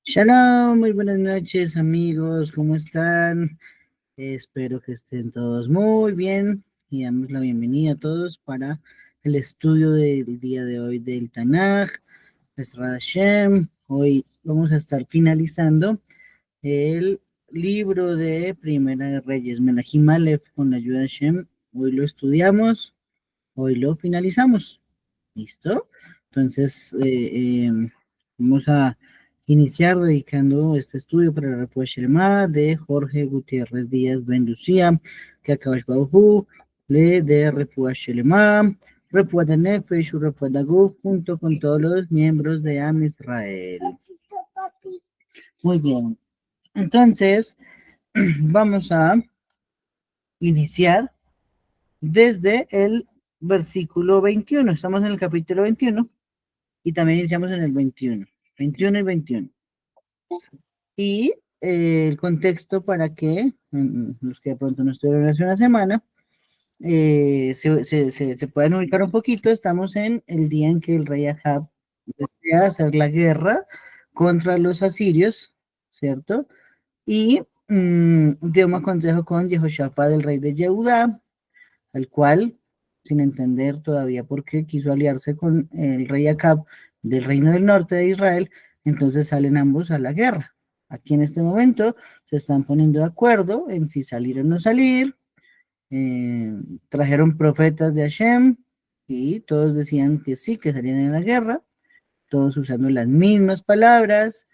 Shalom, muy buenas noches amigos, ¿cómo están? Espero que estén todos muy bien y damos la bienvenida a todos para el estudio del día de hoy del Tanaj, Besrat Hashem. Hoy vamos a estar finalizando el libro de Primera de Reyes, Melahim Aleph, con la ayuda de Hashem. Hoy lo estudiamos, hoy lo finalizamos. ¿Listo? Entonces, vamos a iniciar dedicando este estudio para la Refuah Shelema de Jorge Gutiérrez Díaz Ben Lucía, que Akadosh Baruj Hu le dé Refuah Shelema, Refuah de Nefesh, Refuah de Guf, junto con todos los miembros de Am Israel. Muy bien. Entonces, vamos a iniciar desde el versículo 21. Estamos en el capítulo 21 y también iniciamos en el 21. 21 y 21. Y el contexto para que los que de pronto no estuvieron hace una semana se puedan ubicar un poquito. Estamos en el día en que el rey Ahab desea hacer la guerra contra los asirios, ¿cierto? Y dio un consejo con Jehoshaphat, el rey de Yehudá, al cual, sin entender todavía por qué quiso aliarse con el rey Acab del reino del norte de Israel, entonces salen ambos a la guerra. Aquí en este momento se están poniendo de acuerdo en si salir o no salir. Trajeron profetas de Hashem y todos decían que sí, que salían a la guerra, todos usando las mismas palabras,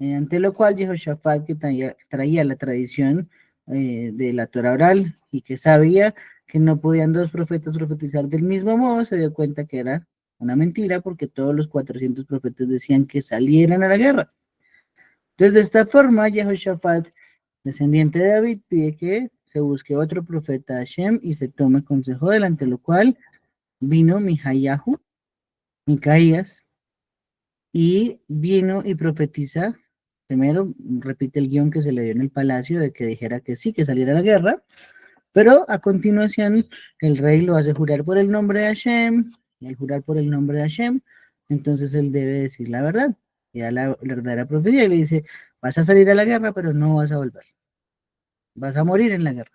ante lo cual Jehoshaphat, que traía la tradición de la Torah oral y que sabía que no podían dos profetas profetizar del mismo modo, se dio cuenta que era una mentira porque todos los 400 profetas decían que salieran a la guerra. Entonces, de esta forma, Jehoshaphat, descendiente de David, pide que se busque otro profeta Hashem y se tome consejo, delante lo cual vino Micaías, y vino y profetiza. Primero, repite el guión que se le dio en el palacio de que dijera que sí, que saliera a la guerra, pero a continuación el rey lo hace jurar por el nombre de Hashem, y al jurar por el nombre de Hashem, entonces él debe decir la verdad, y da la verdadera profecía y le dice, vas a salir a la guerra, pero no vas a volver, vas a morir en la guerra.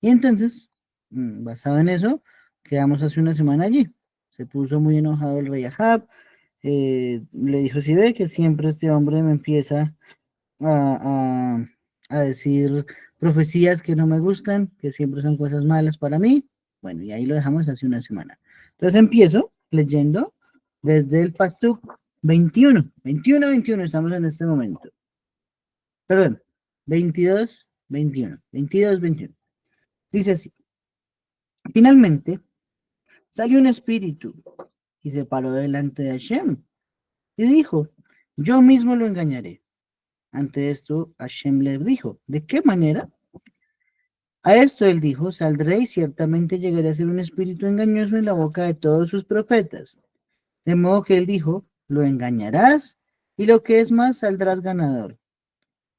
Y entonces, basado en eso, quedamos hace una semana allí. Se puso muy enojado el rey Ahab, le dijo, si ve que siempre este hombre me empieza a, a decir profecías que no me gustan, que siempre son cosas malas para mí. Bueno, y ahí lo dejamos hace una semana. Entonces empiezo leyendo desde el Pasuk 21. 21 estamos en este momento. Perdón, 22, 21. 22, 21. Dice así. Finalmente, salió un espíritu y se paró delante de Hashem y dijo, yo mismo lo engañaré. Ante esto, Hashem le dijo, ¿de qué manera? A esto él dijo, saldré y ciertamente llegaré a ser un espíritu engañoso en la boca de todos sus profetas. De modo que él dijo, lo engañarás y lo que es más, saldrás ganador.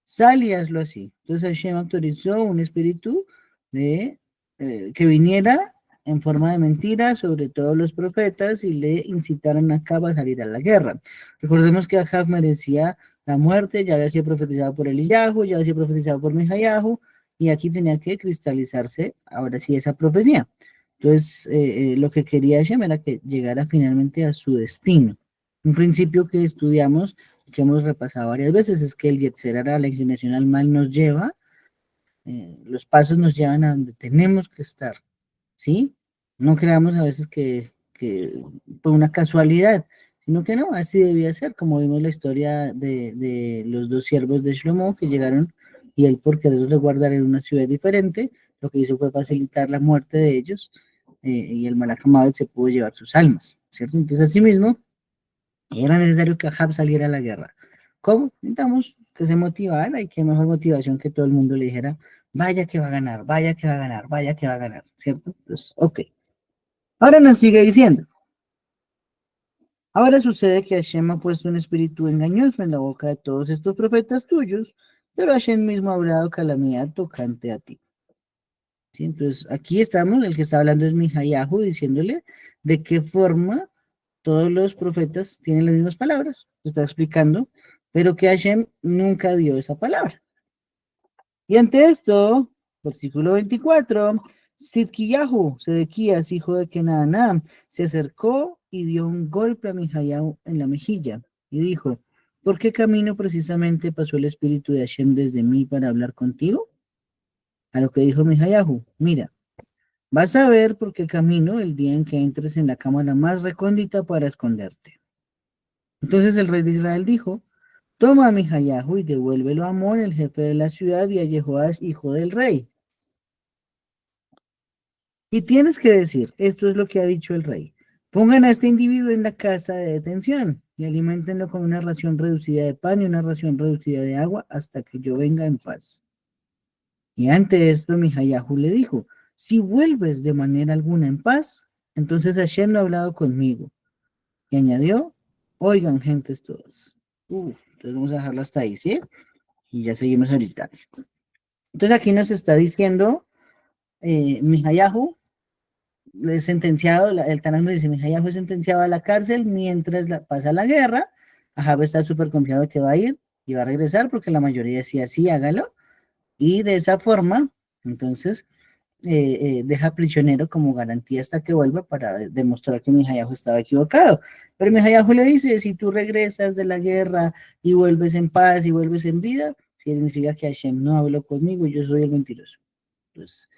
Sal y hazlo así. Entonces Hashem autorizó un espíritu de, que viniera en forma de mentira sobre todos los profetas y le incitaron a Acab a salir a la guerra. Recordemos que Acab merecía la muerte, ya había sido profetizado por Eliyahu, ya había sido profetizado por Mijayahu, y aquí tenía que cristalizarse ahora sí esa profecía. Entonces, lo que quería Hashem era que llegara finalmente a su destino. Un principio que estudiamos, que hemos repasado varias veces, es que el Yetzer Hara, la inclinación al mal, nos lleva, los pasos nos llevan a donde tenemos que estar, ¿sí? No creamos a veces que por una casualidad, sino que no, así debía ser, como vimos la historia de los dos siervos de Shlomo que llegaron y él, por querer resguardar en una ciudad diferente, lo que hizo fue facilitar la muerte de ellos, y el Malach Hamadel se pudo llevar sus almas, ¿cierto? Entonces, asimismo, era necesario que Ahab saliera a la guerra. ¿Cómo? Necesitamos que se motivara, y qué mejor motivación que todo el mundo le dijera, vaya que va a ganar, vaya que va a ganar, vaya que va a ganar, ¿cierto? Entonces, ok. Ahora nos sigue diciendo, ahora sucede que Hashem ha puesto un espíritu engañoso en la boca de todos estos profetas tuyos, pero Hashem mismo ha hablado calamidad tocante a ti. ¿Sí? Entonces, aquí estamos, el que está hablando es Mijayahu, diciéndole de qué forma todos los profetas tienen las mismas palabras. Está explicando pero que Hashem nunca dio esa palabra. Y ante esto, versículo 24, Sidkiyahu, Sedequías, hijo de Kenaaná, se acercó y dio un golpe a Mijayahu en la mejilla y dijo, ¿por qué camino precisamente pasó el espíritu de Hashem desde mí para hablar contigo? A lo que dijo Mijayahu, mira, vas a ver por qué camino el día en que entres en la cámara más recóndita para esconderte. Entonces el rey de Israel dijo, toma a Mijayahu y devuélvelo a Amón, el jefe de la ciudad, y a Jehoás, hijo del rey. Y tienes que decir, esto es lo que ha dicho el rey. Pongan a este individuo en la casa de detención y aliméntenlo con una ración reducida de pan y una ración reducida de agua hasta que yo venga en paz. Y ante esto Mijayahu le dijo, si vuelves de manera alguna en paz, entonces Hashem no ha hablado conmigo. Y añadió, oigan gentes todas. Entonces vamos a dejarlo hasta ahí, ¿sí? Y ya seguimos ahorita. Entonces aquí nos está diciendo Mijayahu, es sentenciado, el Tanakh nos dice, Mijayahu fue sentenciado a la cárcel mientras pasa la guerra. Ahab está súper confiado de que va a ir y va a regresar porque la mayoría decía, sí, hágalo. Y de esa forma, entonces, deja prisionero como garantía hasta que vuelva para demostrar que Mijayahu estaba equivocado. Pero Mijayahu le dice, si tú regresas de la guerra y vuelves en paz y vuelves en vida, significa que Hashem no habló conmigo y yo soy el mentiroso. Pues,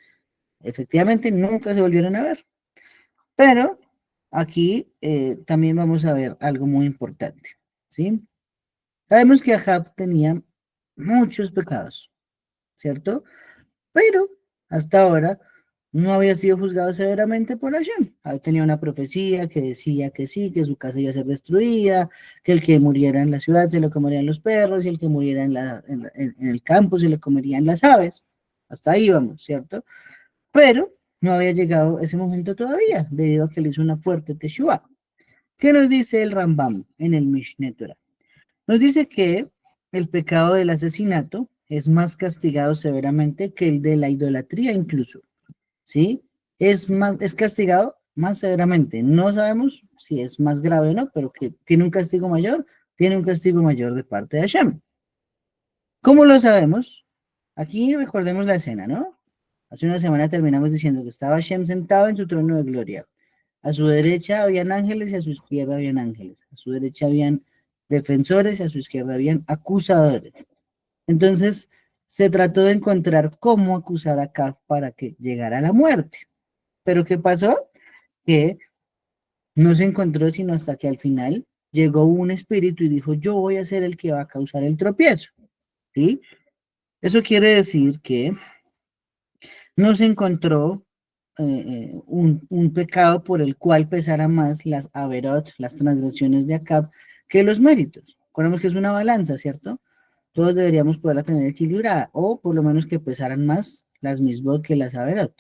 efectivamente, nunca se volvieron a ver. Pero aquí también vamos a ver algo muy importante, ¿sí? Sabemos que Ahab tenía muchos pecados, ¿cierto? Pero hasta ahora no había sido juzgado severamente por Hashem. Tenía una profecía que decía que sí, que su casa iba a ser destruida, que el que muriera en la ciudad se lo comerían los perros y el que muriera en el campo se lo comerían las aves. Hasta ahí vamos, ¿cierto? Pero no había llegado ese momento todavía, debido a que le hizo una fuerte teshuva. ¿Qué nos dice el Rambam en el Mishneh Torah? Nos dice que el pecado del asesinato es más castigado severamente que el de la idolatría incluso, ¿sí? Es castigado más severamente. No sabemos si es más grave o no, pero que tiene un castigo mayor de parte de Hashem. ¿Cómo lo sabemos? Aquí recordemos la escena, ¿no? Hace una semana terminamos diciendo que estaba Hashem sentado en su trono de gloria. A su derecha habían ángeles y a su izquierda habían ángeles. A su derecha habían defensores y a su izquierda habían acusadores. Entonces, se trató de encontrar cómo acusar a Caf para que llegara a la muerte. Pero ¿qué pasó? Que no se encontró sino hasta que al final llegó un espíritu y dijo, yo voy a ser el que va a causar el tropiezo, ¿sí? Eso quiere decir que no se encontró un pecado por el cual pesara más las averot, las transgresiones de Acab, que los méritos. Recordemos que es una balanza, ¿cierto? Todos deberíamos poderla tener equilibrada, o por lo menos que pesaran más las misbot que las averot.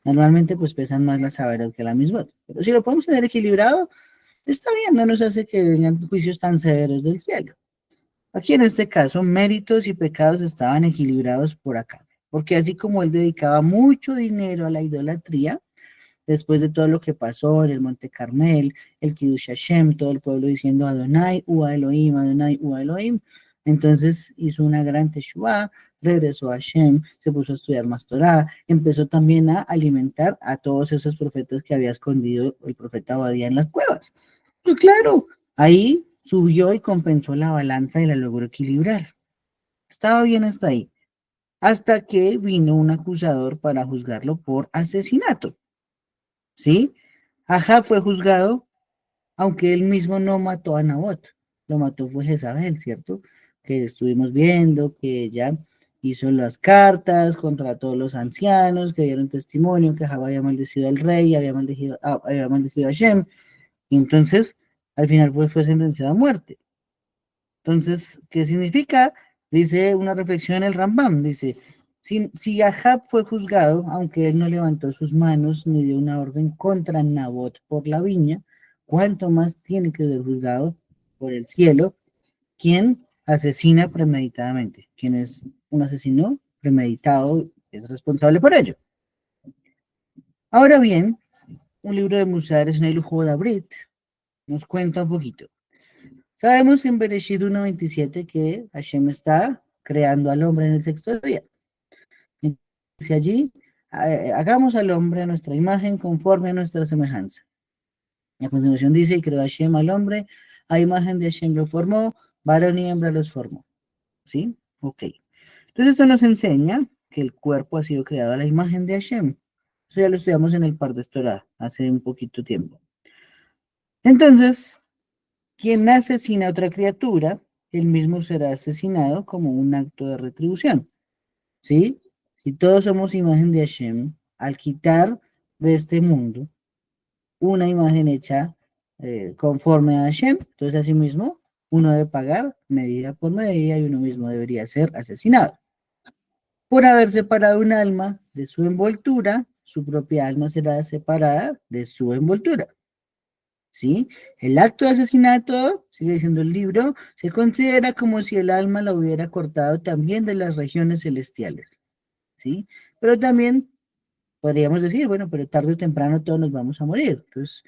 Normalmente pues pesan más las averot que las misbot, pero si lo podemos tener equilibrado, está bien, no nos hace que vengan juicios tan severos del cielo. Aquí en este caso, méritos y pecados estaban equilibrados por acá, porque así como él dedicaba mucho dinero a la idolatría, después de todo lo que pasó en el Monte Carmel, el Kiddush Hashem, todo el pueblo diciendo Adonai, Ua Elohim, Adonai, Ua Elohim, entonces hizo una gran teshuvah, regresó a Hashem, se puso a estudiar más Torah, empezó también a alimentar a todos esos profetas que había escondido el profeta Obadía en las cuevas. Pues claro, ahí subió y compensó la balanza y la logró equilibrar. Estaba bien hasta ahí, hasta que vino un acusador para juzgarlo por asesinato, ¿sí? Ahab fue juzgado, aunque él mismo no mató a Nabot, lo mató fue Jezabel, ¿cierto? Que estuvimos viendo que ella hizo las cartas contra todos los ancianos que dieron testimonio que Ahab había maldecido al rey, había maldecido a Shem, y entonces al final fue sentenciado a muerte. Entonces, ¿qué significa? Dice una reflexión en el Rambam, dice, si Ahab fue juzgado, aunque él no levantó sus manos ni dio una orden contra Nabot por la viña, ¿cuánto más tiene que ser juzgado por el cielo quien asesina premeditadamente? Quien es un asesino premeditado es responsable por ello. Ahora bien, un libro de Musar es un lujo de Abrit, nos cuenta un poquito. Sabemos en Bereshit 1:27 que Hashem está creando al hombre en el sexto día. Dice allí, hagamos al hombre a nuestra imagen conforme a nuestra semejanza. Y a continuación dice, y creó Hashem al hombre, a imagen de Hashem lo formó, varón y hembra los formó. ¿Sí? Ok. Entonces esto nos enseña que el cuerpo ha sido creado a la imagen de Hashem. Eso ya lo estudiamos en el Pardes Torah hace un poquito tiempo. Entonces, quien asesina a otra criatura, él mismo será asesinado como un acto de retribución. ¿Sí? Si todos somos imagen de Hashem, al quitar de este mundo una imagen hecha conforme a Hashem, entonces asimismo uno debe pagar medida por medida y uno mismo debería ser asesinado. Por haber separado un alma de su envoltura, su propia alma será separada de su envoltura. ¿Sí? El acto de asesinato, sigue diciendo el libro, se considera como si el alma la hubiera cortado también de las regiones celestiales. ¿Sí? Pero también podríamos decir, bueno, pero tarde o temprano todos nos vamos a morir. Entonces,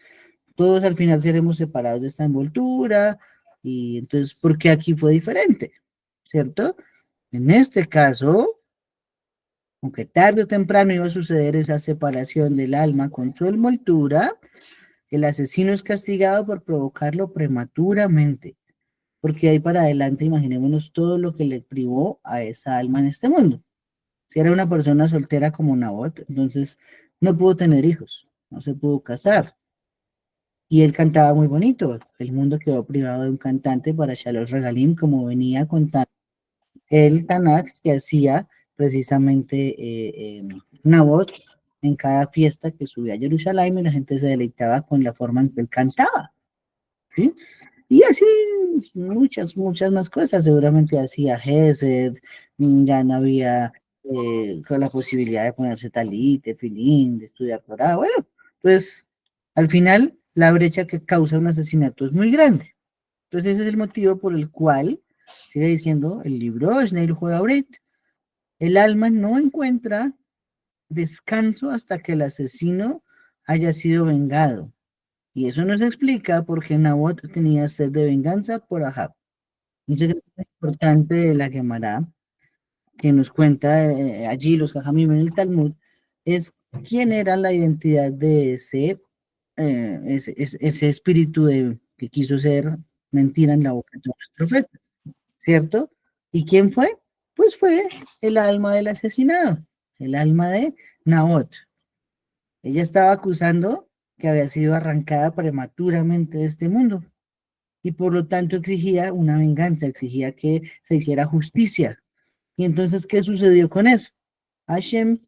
todos al final seremos separados de esta envoltura. Y entonces, ¿por qué aquí fue diferente? ¿Cierto? En este caso, aunque tarde o temprano iba a suceder esa separación del alma con su envoltura, el asesino es castigado por provocarlo prematuramente, porque ahí para adelante imaginémonos todo lo que le privó a esa alma en este mundo. Si era una persona soltera como Nabot, entonces no pudo tener hijos, no se pudo casar. Y él cantaba muy bonito. El mundo quedó privado de un cantante para Shalosh Regalim, como venía contando el Tanakh que hacía precisamente Nabot en cada fiesta que subía a Jerusalén y la gente se deleitaba con la forma en que él cantaba. ¿Sí? Y así muchas más cosas. Seguramente hacía Gesed, ya no había con la posibilidad de ponerse talit, filín, de estudiar Torah. Bueno, pues al final la brecha que causa un asesinato es muy grande. Entonces ese es el motivo por el cual, sigue diciendo el libro Shnei Juegabrit, el alma no encuentra descanso hasta que el asesino haya sido vengado. Y eso nos explica por qué Nabot tenía sed de venganza por Ahab. Un secreto importante de la Gemara que nos cuenta allí los Jajamim en el Talmud es quién era la identidad de ese espíritu que quiso ser mentira en la boca de todos los profetas, ¿cierto? ¿Y quién fue? Pues fue el alma del asesinado, el alma de Nabot. Ella estaba acusando que había sido arrancada prematuramente de este mundo y por lo tanto exigía una venganza, exigía que se hiciera justicia. Y entonces, ¿qué sucedió con eso? Hashem,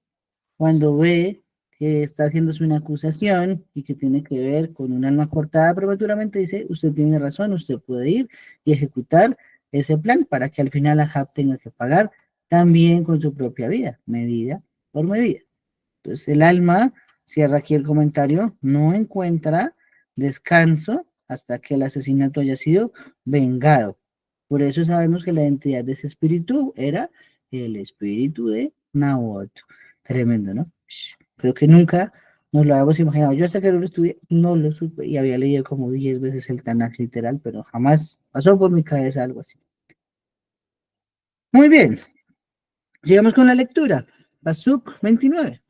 cuando ve que está haciéndose una acusación y que tiene que ver con un alma cortada prematuramente, dice, usted tiene razón, usted puede ir y ejecutar ese plan para que al final Ahab tenga que pagar también con su propia vida, medida por medida. Entonces el alma, cierra aquí el comentario, no encuentra descanso hasta que el asesinato haya sido vengado. Por eso sabemos que la identidad de ese espíritu era el espíritu de Nahuatl. Tremendo, ¿no? Creo que nunca nos lo habíamos imaginado. Yo hasta que no lo estudié, no lo supe y había leído como 10 veces el Tanakh literal, pero jamás pasó por mi cabeza algo así. Muy bien, sigamos con la lectura. Pasuk 29.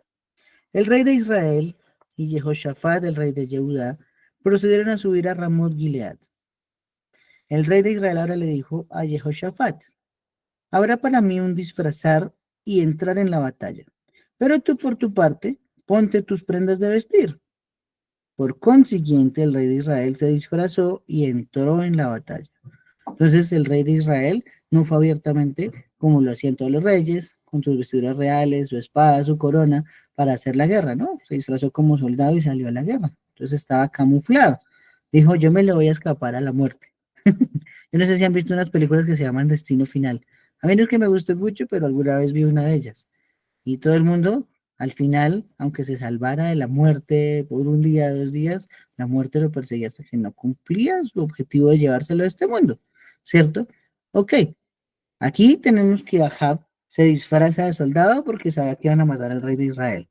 El rey de Israel y Jehoshafat, el rey de Judá, procedieron a subir a Ramot Gilead. El rey de Israel ahora le dijo a Jehoshafat, habrá para mí un disfrazar y entrar en la batalla, pero tú por tu parte, ponte tus prendas de vestir. Por consiguiente, el rey de Israel se disfrazó y entró en la batalla. Entonces el rey de Israel no fue abiertamente como lo hacían todos los reyes, con sus vestiduras reales, su espada, su corona, para hacer la guerra, ¿no? Se disfrazó como soldado y salió a la guerra. Entonces estaba camuflado. Dijo, yo me le voy a escapar a la muerte. Yo no sé si han visto unas películas que se llaman Destino Final. A mí no es que me guste mucho, pero alguna vez vi una de ellas. Y todo el mundo, al final, aunque se salvara de la muerte por un día, 2 días, la muerte lo perseguía hasta que no cumplía su objetivo de llevárselo a este mundo, ¿cierto? Ok, aquí tenemos que Ahab se disfraza de soldado porque sabía que iban a matar al rey de Israel.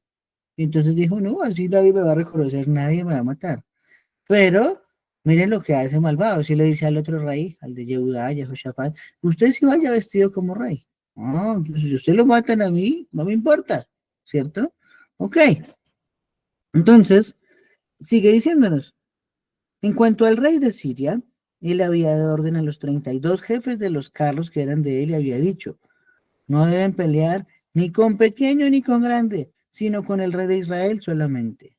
Y entonces dijo, no, así nadie me va a reconocer, nadie me va a matar. Pero Miren lo que hace malvado, si le dice al otro rey, al de Yehudá, Jehoshaphat, usted sí vaya vestido como rey. Ah, entonces si usted lo matan a mí, no me importa, ¿cierto? Ok, entonces, sigue diciéndonos, en cuanto al rey de Siria, él había dado orden a los 32 jefes de los carros que eran de él y había dicho, no deben pelear ni con pequeño ni con grande, sino con el rey de Israel solamente.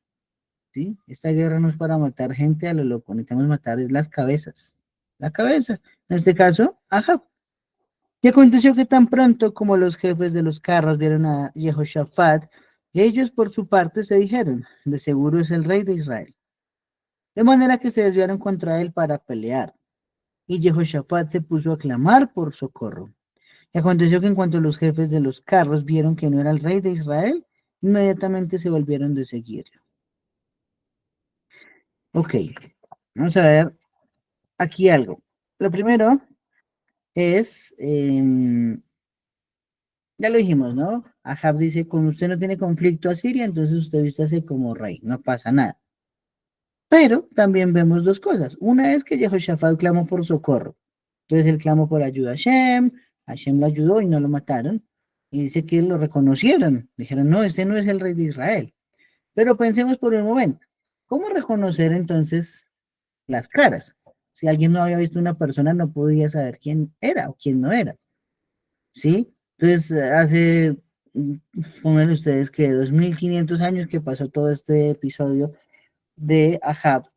¿Sí? Esta guerra no es para matar gente a lo loco, necesitamos matar es las cabezas. La cabeza, en este caso, Ahab. Y aconteció que tan pronto como los jefes de los carros vieron a Jehoshaphat, ellos por su parte se dijeron, de seguro es el rey de Israel. De manera que se desviaron contra él para pelear. Y Jehoshaphat se puso a clamar por socorro. Y aconteció que en cuanto los jefes de los carros vieron que no era el rey de Israel, inmediatamente se volvieron de seguirlo. Ok, vamos a ver aquí algo. Lo primero es, ya lo dijimos, ¿no? Ahab dice, como usted no tiene conflicto a Siria, entonces usted vístase como rey, no pasa nada. Pero también vemos dos cosas. Una es que Jehoshaphat clamó por socorro. Entonces él clamó por ayuda a Hashem lo ayudó y no lo mataron. Y dice que lo reconocieron. Dijeron, no, este no es el rey de Israel. Pero pensemos por un momento, ¿cómo reconocer entonces las caras? Si alguien no había visto una persona, no podía saber quién era o quién no era, ¿sí? Entonces, hace, mm, pónganle ustedes que 2500 años que pasó todo este episodio de Ahab.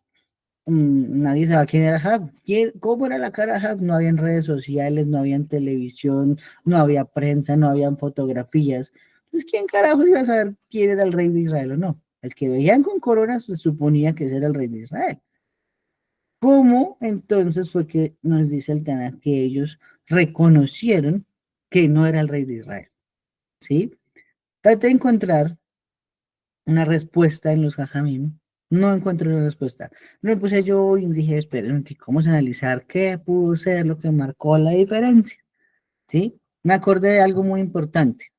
Nadie sabe quién era Ahab. ¿Cómo era la cara de Ahab? No había redes sociales, no había televisión, no había prensa, no habían fotografías. Entonces, ¿quién carajo iba a saber quién era el rey de Israel o no? El que veían con corona se suponía que ese era el rey de Israel. ¿Cómo entonces fue que nos dice el Tanakh que ellos reconocieron que no era el rey de Israel? ¿Sí? Traté de encontrar una respuesta en los Jajamim. No encuentro una respuesta. Me puse yo y dije, esperen, ¿cómo es analizar qué pudo ser lo que marcó la diferencia? ¿Sí? Me acordé de algo muy importante.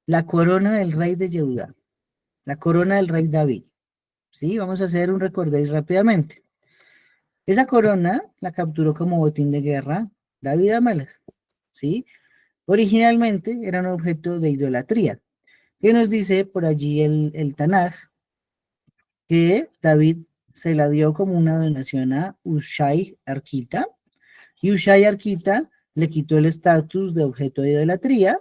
La corona del rey de Yehudá. La corona del rey David. ¿Sí? Vamos a hacer un recordéis rápidamente. Esa corona la capturó como botín de guerra David Amelech. ¿Sí? Originalmente era un objeto de idolatría. ¿Qué nos dice por allí el Tanaj? Que David se la dio como una donación a Ushai Arquita, y Ushai Arquita le quitó el estatus de objeto de idolatría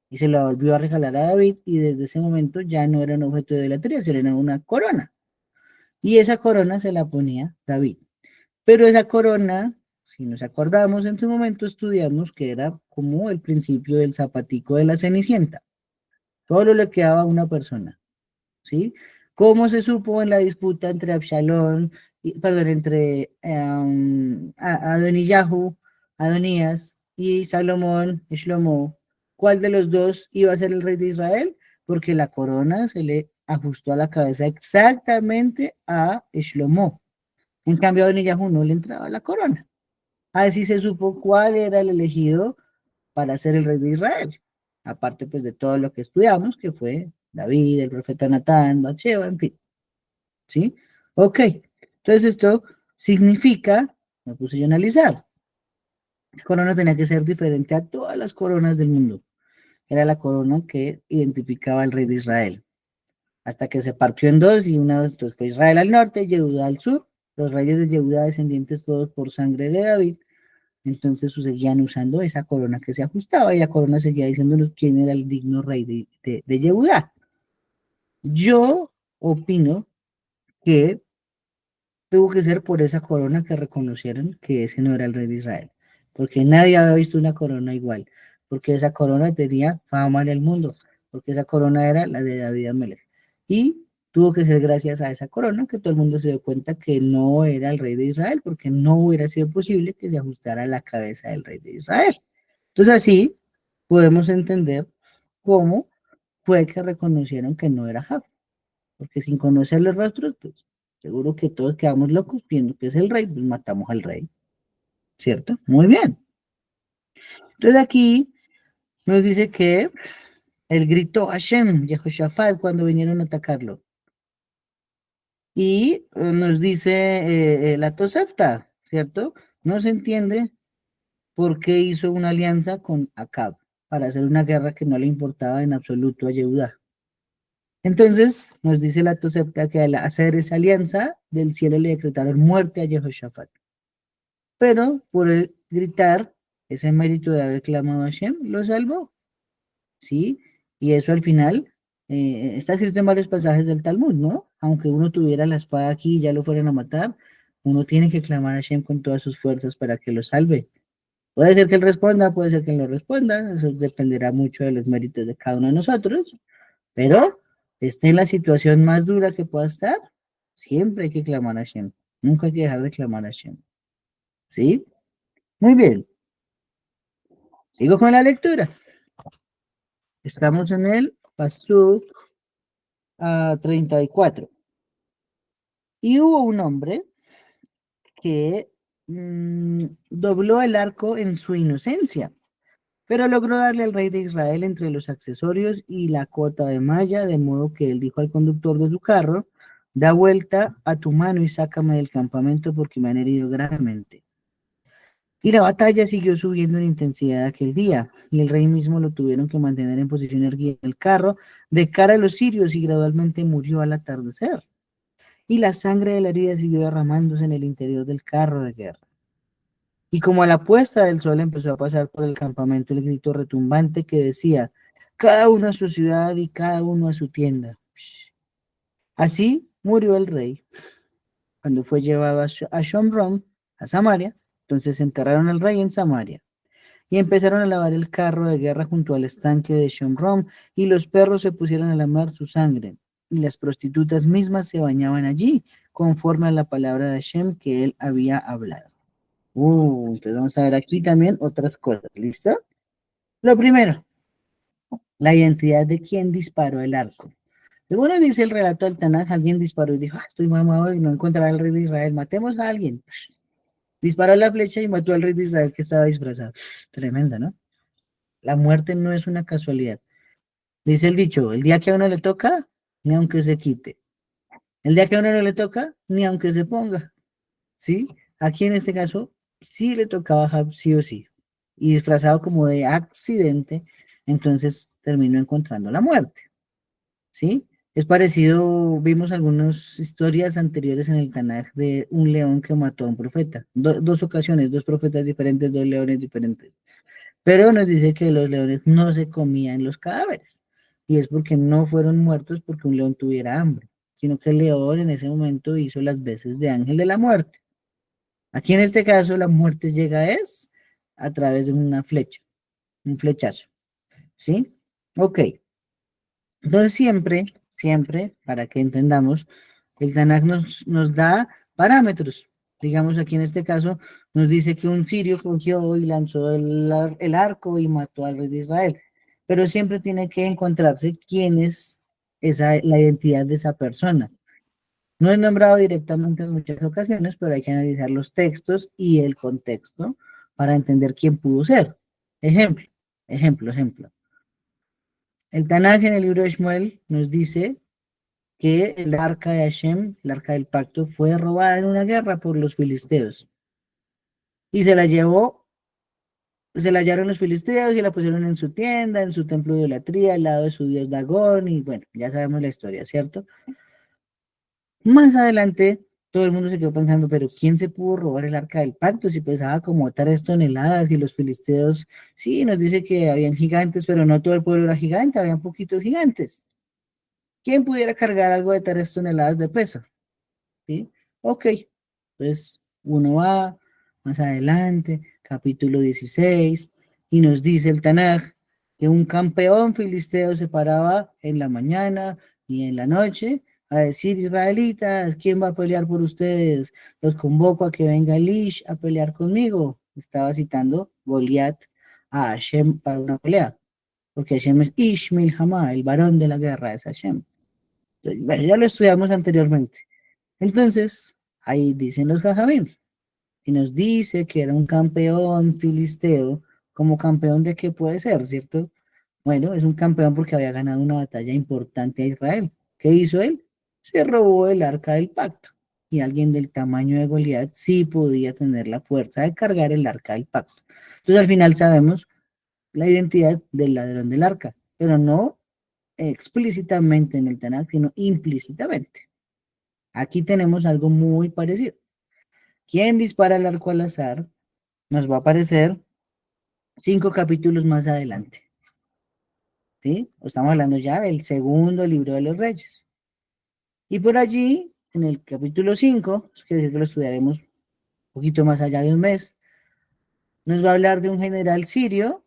y se la volvió a regalar a David, y desde ese momento ya no era un objeto de idolatría, sino era una corona. Y esa corona se la ponía David. Pero esa corona, si nos acordamos en su momento, estudiamos que era como el principio del zapatico de la Cenicienta. Solo le quedaba a una persona, ¿sí? ¿Cómo se supo en la disputa entre Absalón, perdón, entre Adoniyahu, Adonías y Salomón, Shlomo, cuál de los dos iba a ser el rey de Israel? Porque la corona se le ajustó a la cabeza exactamente a Shlomo. En cambio, a Adoniyahu no le entraba la corona. Así se supo cuál era el elegido para ser el rey de Israel. Aparte, pues, de todo lo que estudiamos, que fue David, el profeta Natán, Bathsheba, en fin. ¿Sí? Ok. Entonces, esto significa, me puse yo a analizar, la corona tenía que ser diferente a todas las coronas del mundo. Era la corona que identificaba al rey de Israel. Hasta que se partió en dos, y una vez fue Israel al norte, Yehudá al sur. Los reyes de Yehudá, descendientes todos por sangre de David. Entonces seguían usando esa corona que se ajustaba, y la corona seguía diciéndonos quién era el digno rey de Yehudá. Yo opino que tuvo que ser por esa corona que reconocieron que ese no era el rey de Israel, porque nadie había visto una corona igual, porque esa corona tenía fama en el mundo, porque esa corona era la de David Amelech. Y tuvo que ser gracias a esa corona que todo el mundo se dio cuenta que no era el rey de Israel, porque no hubiera sido posible que se ajustara a la cabeza del rey de Israel. Entonces así podemos entender cómo fue que reconocieron que no era Jaf, porque sin conocer los rostros, pues seguro que todos quedamos locos viendo que es el rey, pues matamos al rey, ¿cierto? Muy bien. Entonces aquí nos dice que él gritó Hashem, Jehoshaphat, cuando vinieron a atacarlo. Y nos dice la Tosefta, ¿cierto? No se entiende por qué hizo una alianza con Acab para hacer una guerra que no le importaba en absoluto a Yehudá. Entonces, nos dice la Tosefta que al hacer esa alianza, del cielo le decretaron muerte a Jehoshaphat. Pero por el gritar, ese mérito de haber clamado a Hashem, lo salvó, ¿sí? Y eso al final está escrito en varios pasajes del Talmud, ¿no? Aunque uno tuviera la espada aquí y ya lo fueran a matar, uno tiene que clamar a Hashem con todas sus fuerzas para que lo salve. Puede ser que él responda, puede ser que él no responda, eso dependerá mucho de los méritos de cada uno de nosotros, pero esté en la situación más dura que pueda estar, siempre hay que clamar a Hashem, nunca hay que dejar de clamar a Hashem, ¿sí? Muy bien, sigo con la lectura. Estamos en el Pasuk 34. Y hubo un hombre que dobló el arco en su inocencia, pero logró darle al rey de Israel entre los accesorios y la cota de malla, de modo que él dijo al conductor de su carro, da vuelta a tu mano y sácame del campamento porque me han herido gravemente. Y la batalla siguió subiendo en intensidad aquel día, y el rey mismo lo tuvieron que mantener en posición erguida en el carro, de cara a los sirios, y gradualmente murió al atardecer. Y la sangre de la herida siguió derramándose en el interior del carro de guerra. Y como a la puesta del sol empezó a pasar por el campamento el grito retumbante que decía, cada uno a su ciudad y cada uno a su tienda. Así murió el rey. Cuando fue llevado a Shomron, a Samaria, entonces enterraron al rey en Samaria. Y empezaron a lavar el carro de guerra junto al estanque de Shomron, y los perros se pusieron a lamar su sangre, y las prostitutas mismas se bañaban allí, conforme a la palabra de Hashem que él había hablado. Entonces vamos a ver aquí también otras cosas, ¿listo? Lo primero, la identidad de quien disparó el arco. Según nos dice el relato del Tanaj, alguien disparó y dijo, estoy mamado y no encontrará al rey de Israel, matemos a alguien. Disparó la flecha y mató al rey de Israel que estaba disfrazado. Tremenda, ¿no? La muerte no es una casualidad. Dice el dicho, el día que a uno le toca, ni aunque se quite. El día que a uno no le toca, ni aunque se ponga. ¿Sí? Aquí en este caso, sí le tocaba a Ahab sí o sí. Y disfrazado como de accidente, entonces terminó encontrando la muerte. ¿Sí? Es parecido, vimos algunas historias anteriores en el Tanaj de un león que mató a un profeta. Dos ocasiones, dos profetas diferentes, dos leones diferentes. Pero nos dice que los leones no se comían los cadáveres. Y es porque no fueron muertos porque un león tuviera hambre, sino que el león en ese momento hizo las veces de ángel de la muerte. Aquí en este caso la muerte llega es a través de una flecha, un flechazo. ¿Sí? Ok. Entonces siempre, para que entendamos, el Tanakh nos da parámetros. Digamos aquí en este caso nos dice que un sirio cogió y lanzó el arco y mató al rey de Israel. Pero siempre tiene que encontrarse quién es la identidad de esa persona. No es nombrado directamente en muchas ocasiones, pero hay que analizar los textos y el contexto para entender quién pudo ser. Ejemplo, ejemplo. El Tanaj en el libro de Shmuel nos dice que el arca de Hashem, el arca del pacto, fue robada en una guerra por los filisteos. Y se la hallaron los filisteos y la pusieron en su tienda, en su templo de idolatría, al lado de su dios Dagón, y bueno, ya sabemos la historia, ¿cierto? Más adelante, todo el mundo se quedó pensando, pero ¿quién se pudo robar el arca del pacto si pesaba como 3 toneladas y los filisteos, sí, nos dice que habían gigantes, pero no todo el pueblo era gigante, habían poquitos gigantes. ¿Quién pudiera cargar algo de 3 toneladas de peso? ¿Sí? Ok, pues uno va más adelante, capítulo 16, y nos dice el Tanaj que un campeón filisteo se paraba en la mañana y en la noche a decir, israelitas, ¿quién va a pelear por ustedes? Los convoco a que venga Elish a pelear conmigo. Estaba citando Goliat a Hashem para una pelea, porque Hashem es Ish Milhamá, el varón de la guerra es Hashem. Bueno, ya lo estudiamos anteriormente. Entonces, ahí dicen los jajamim. Si nos dice que era un campeón filisteo, como campeón de qué puede ser, ¿cierto? Bueno, es un campeón porque había ganado una batalla importante a Israel. ¿Qué hizo él? se robó el arca del pacto. Y alguien del tamaño de Goliat sí podía tener la fuerza de cargar el arca del pacto. Entonces al final sabemos la identidad del ladrón del arca, pero no explícitamente en el Tanakh, sino implícitamente. Aquí tenemos algo muy parecido. ¿Quién dispara el arco al azar? Nos va a aparecer 5 capítulos más adelante. ¿Sí? Estamos hablando ya del segundo libro de los Reyes. Y por allí, en el capítulo 5, que lo estudiaremos un poquito más allá de un mes, nos va a hablar de un general sirio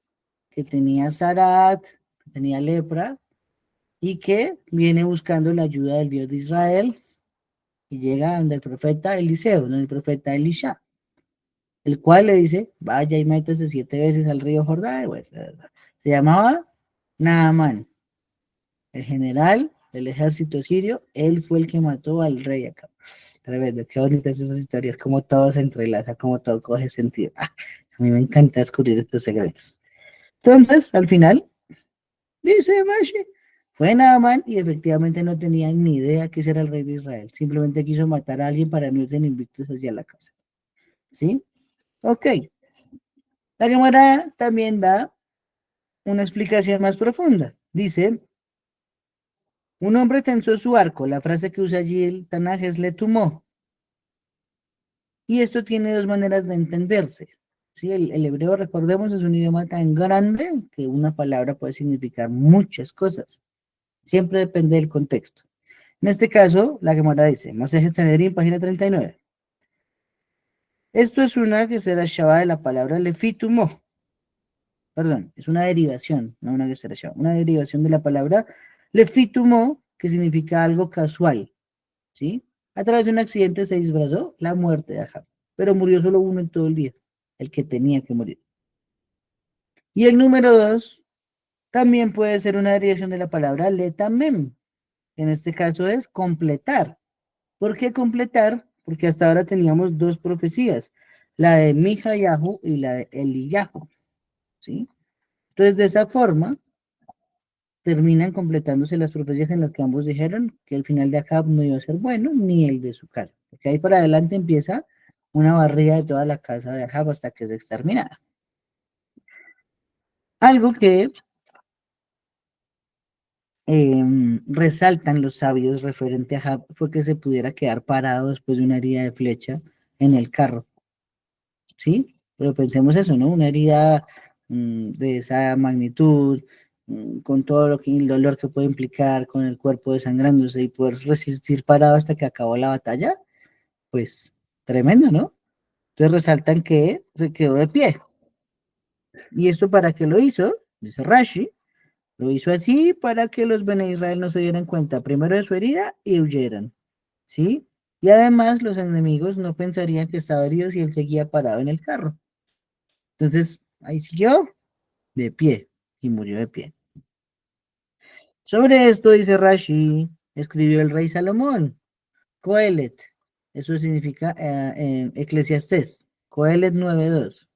que tenía Sarat, que tenía lepra, y que viene buscando la ayuda del Dios de Israel y llega donde el profeta Eliseo, donde el profeta Elisha, el cual le dice, vaya y métase 7 veces al río Jordán. Bueno, se llamaba Naamán, el general del ejército sirio, él fue el que mató al rey acá. Tremendo, qué bonitas esas historias, como todo se entrelaza, como todo coge sentido. A mí me encanta descubrir estos secretos. Entonces, al final, dice Rashi, fue Naamán y efectivamente no tenía ni idea que ese era el rey de Israel. Simplemente quiso matar a alguien para no irse en invictos hacia la casa. ¿Sí? Ok. La Gemara también da una explicación más profunda. Dice, un hombre tensó su arco. La frase que usa allí el Tanaj es le tumó. Y esto tiene dos maneras de entenderse. ¿Sí? El hebreo, recordemos, es un idioma tan grande que una palabra puede significar muchas cosas. Siempre depende del contexto. En este caso, la Gemara dice, Masejet Sanedrín, página 39. Esto es una que será Shabbat de la palabra lefitumo. Perdón, es una derivación, no una que será Shabbat, una derivación de la palabra lefitumo, que significa algo casual, ¿sí? A través de un accidente se disfrazó la muerte de Ahab, pero murió solo uno en todo el día, el que tenía que morir. Y el número 2 también puede ser una derivación de la palabra letamem, que en este caso es completar. ¿Por qué completar? Porque hasta ahora teníamos dos profecías, la de Mijayahu y la de Eliyahu, ¿sí? Entonces, de esa forma, terminan completándose las profecías en las que ambos dijeron que el final de Acab no iba a ser bueno, ni el de su casa. Porque ahí para adelante empieza una barrida de toda la casa de Acab hasta que es exterminada. Algo que resaltan los sabios referente a Ahab fue que se pudiera quedar parado después de una herida de flecha en el carro. ¿Sí? Pero pensemos eso, ¿no? Una herida de esa magnitud, con todo el dolor que puede implicar, con el cuerpo desangrándose y poder resistir parado hasta que acabó la batalla, pues tremendo, ¿no? Entonces resaltan que se quedó de pie. ¿Y esto para qué lo hizo? Dice Rashi, lo hizo así para que los Bene Israel no se dieran cuenta primero de su herida y huyeran, ¿sí? Y además los enemigos no pensarían que estaba herido si él seguía parado en el carro. Entonces, ahí siguió de pie y murió de pie. Sobre esto, dice Rashi, escribió el rey Salomón, Coelet, eso significa Eclesiastés, Coelet 9:2.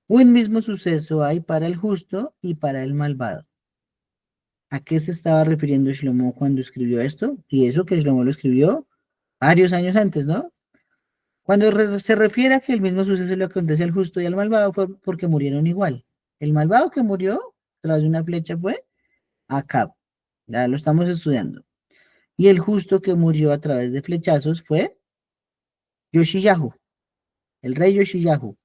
Un mismo suceso hay para el justo y para el malvado. ¿A qué se estaba refiriendo Shlomo cuando escribió esto? Y eso que Shlomo lo escribió varios años antes, ¿no? Cuando se refiere a que el mismo suceso le acontece al justo y al malvado fue porque murieron igual. El malvado que murió tras de una flecha fue Acab. Ya lo estamos estudiando. Y el justo que murió a través de flechazos fue Yoshiyahu, el rey Yoshiyahu.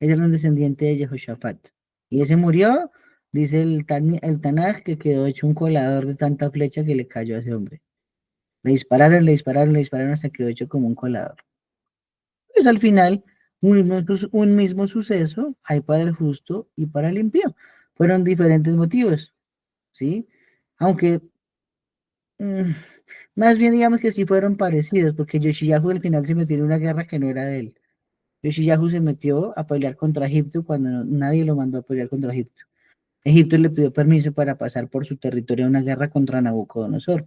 Ese era un descendiente de Jehoshaphat. Y ese murió, dice el Tanaj, que quedó hecho un colador de tanta flecha que le cayó a ese hombre. Le dispararon, le dispararon, le dispararon hasta que quedó hecho como un colador. Pues al final, un mismo suceso hay para el justo y para el impío. Fueron diferentes motivos, ¿sí? Aunque más bien digamos que sí fueron parecidos, porque Yoshiyahu al final se metió en una guerra que no era de él. Yoshiyahu se metió a pelear contra Egipto cuando nadie lo mandó a pelear contra Egipto. Egipto le pidió permiso para pasar por su territorio a una guerra contra Nabucodonosor.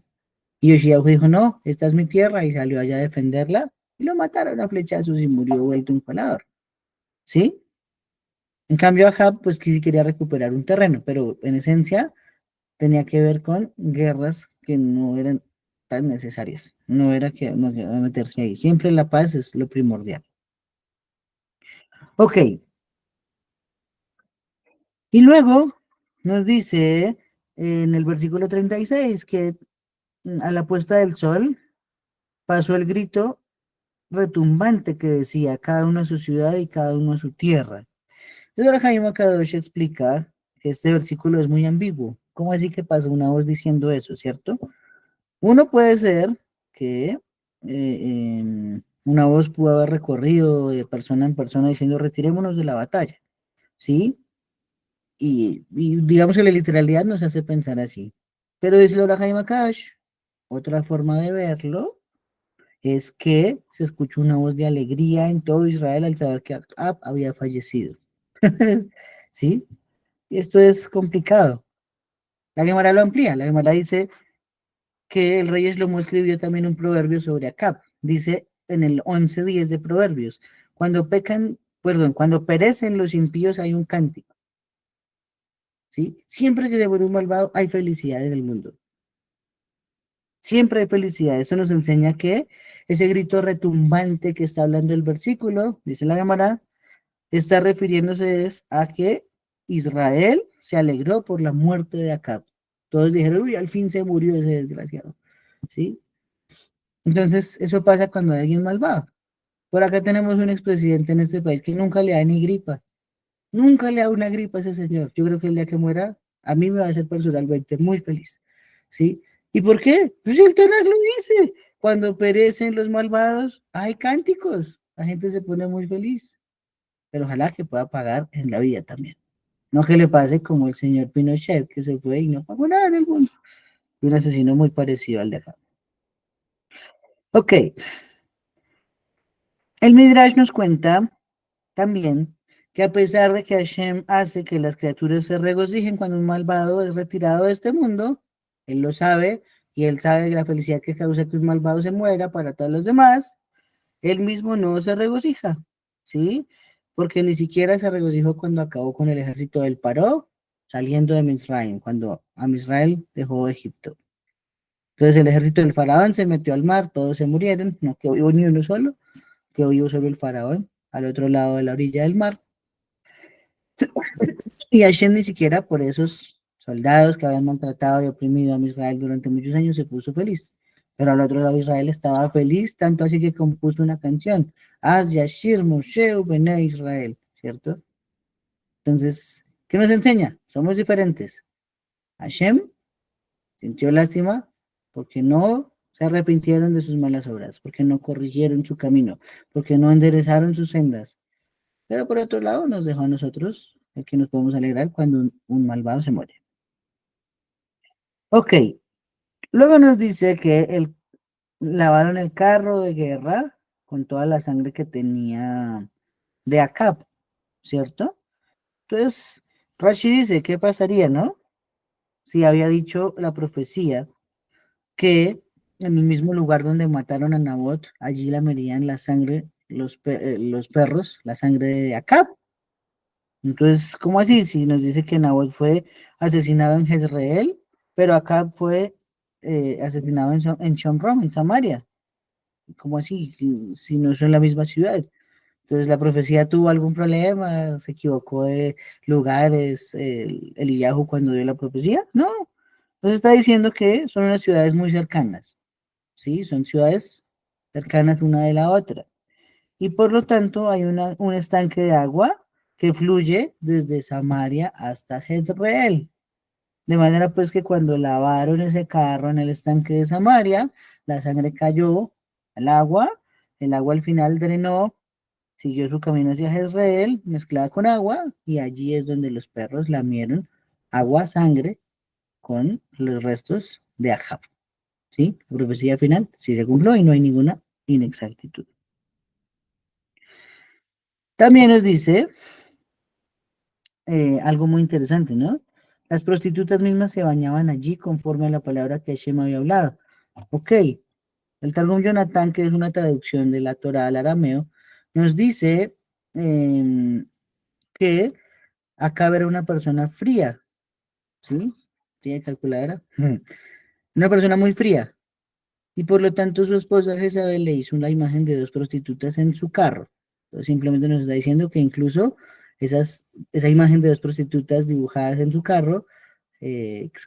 Y Yoshiyahu dijo, no, esta es mi tierra, y salió allá a defenderla, y lo mataron a flechazos y murió vuelto un colador. ¿Sí? En cambio, Ahab, pues que sí quería recuperar un terreno, pero en esencia tenía que ver con guerras que no eran tan necesarias. No era que no, no meterse ahí. Siempre la paz es lo primordial. Ok, y luego nos dice en el versículo 36 que a la puesta del sol pasó el grito retumbante que decía cada uno a su ciudad y cada uno a su tierra. Entonces ahora Jaime Akadosh explica que este versículo es muy ambiguo. ¿Cómo así que pasó una voz diciendo eso, cierto? Uno puede ser que una voz pudo haber recorrido de persona en persona diciendo retirémonos de la batalla, ¿sí? Y digamos que la literalidad nos hace pensar así. Pero dice Laura Jaime Akash, otra forma de verlo es que se escuchó una voz de alegría en todo Israel al saber que Acab había fallecido. ¿Sí? Y esto es complicado. La Gemara lo amplía. La Gemara dice que el rey Shlomo escribió también un proverbio sobre Acab. Dice en el 11:10 de Proverbios, cuando pecan, perdón, cuando perecen los impíos hay un cántico, ¿sí? Siempre que se muere un malvado hay felicidad en el mundo. Siempre hay felicidad. Eso nos enseña que ese grito retumbante que está hablando el versículo, dice la Gemara, está refiriéndose a que Israel se alegró por la muerte de Acab. Todos dijeron, uy, al fin se murió ese desgraciado, ¿sí? Entonces, eso pasa cuando hay alguien malvado. Por acá tenemos un expresidente en este país que nunca le da ni gripa. Nunca le da una gripa a ese señor. Yo creo que el día que muera, a mí me va a hacer personalmente muy feliz. ¿Sí? ¿Y por qué? Pues el Tanakh lo dice. Cuando perecen los malvados, hay cánticos. La gente se pone muy feliz. Pero ojalá que pueda pagar en la vida también. No que le pase como el señor Pinochet, que se fue y no pagó nada en el mundo. Un asesino muy parecido al de acá. Ok, el Midrash nos cuenta también que a pesar de que Hashem hace que las criaturas se regocijen cuando un malvado es retirado de este mundo, él lo sabe y él sabe la felicidad que causa que un malvado se muera para todos los demás, él mismo no se regocija, ¿sí? Porque ni siquiera se regocijó cuando acabó con el ejército del Paró, saliendo de Misraim, cuando a Misrael dejó Egipto. Entonces el ejército del faraón se metió al mar, todos se murieron, no quedó vivo ni uno solo, quedó vivo solo el faraón al otro lado de la orilla del mar. Y Hashem ni siquiera por esos soldados que habían maltratado y oprimido a Israel durante muchos años se puso feliz. Pero al otro lado Israel estaba feliz, tanto así que compuso una canción, Az Yashir Moshe Bene Israel, ¿cierto? Entonces, ¿qué nos enseña? Somos diferentes. Hashem sintió lástima porque no se arrepintieron de sus malas obras, porque no corrigieron su camino, porque no enderezaron sus sendas. Pero por otro lado nos dejó a nosotros el que nos podemos alegrar cuando un malvado se muere. Ok, luego nos dice que lavaron el carro de guerra con toda la sangre que tenía de Acab, ¿cierto? Entonces, Rashi dice, ¿qué pasaría, no? Si había dicho la profecía que en el mismo lugar donde mataron a Nabot, allí la merían la sangre, los perros, la sangre de Acab. Entonces, ¿cómo así? Si nos dice que Nabot fue asesinado en Jezreel, pero Acab fue asesinado en Shomron, en Samaria. ¿Cómo así? Si no son la misma ciudad. Entonces, ¿la profecía tuvo algún problema? ¿Se equivocó de lugares Eliyahu cuando dio la profecía? No. Entonces está diciendo que son unas ciudades muy cercanas. ¿Sí? Son ciudades cercanas una de la otra. Y por lo tanto hay un estanque de agua que fluye desde Samaria hasta Jezreel. De manera pues que cuando lavaron ese carro en el estanque de Samaria, la sangre cayó al agua, el agua al final drenó, siguió su camino hacia Jezreel, mezclada con agua, y allí es donde los perros lamieron agua, sangre, con los restos de Ahab. ¿Sí? La profecía final sí se cumplió y no hay ninguna inexactitud. También nos dice algo muy interesante, ¿no? Las prostitutas mismas se bañaban allí conforme a la palabra que Hashem había hablado. Ok, el Targum Jonathan, que es una traducción de la Torah al arameo, nos dice que acá era una persona fría, ¿sí? Fría y calculadora. Una persona muy fría. y por lo tanto su esposa Jezabel le hizo una imagen de dos prostitutas en su carro. Entonces simplemente nos está diciendo que incluso esa imagen de dos prostitutas dibujadas en su carro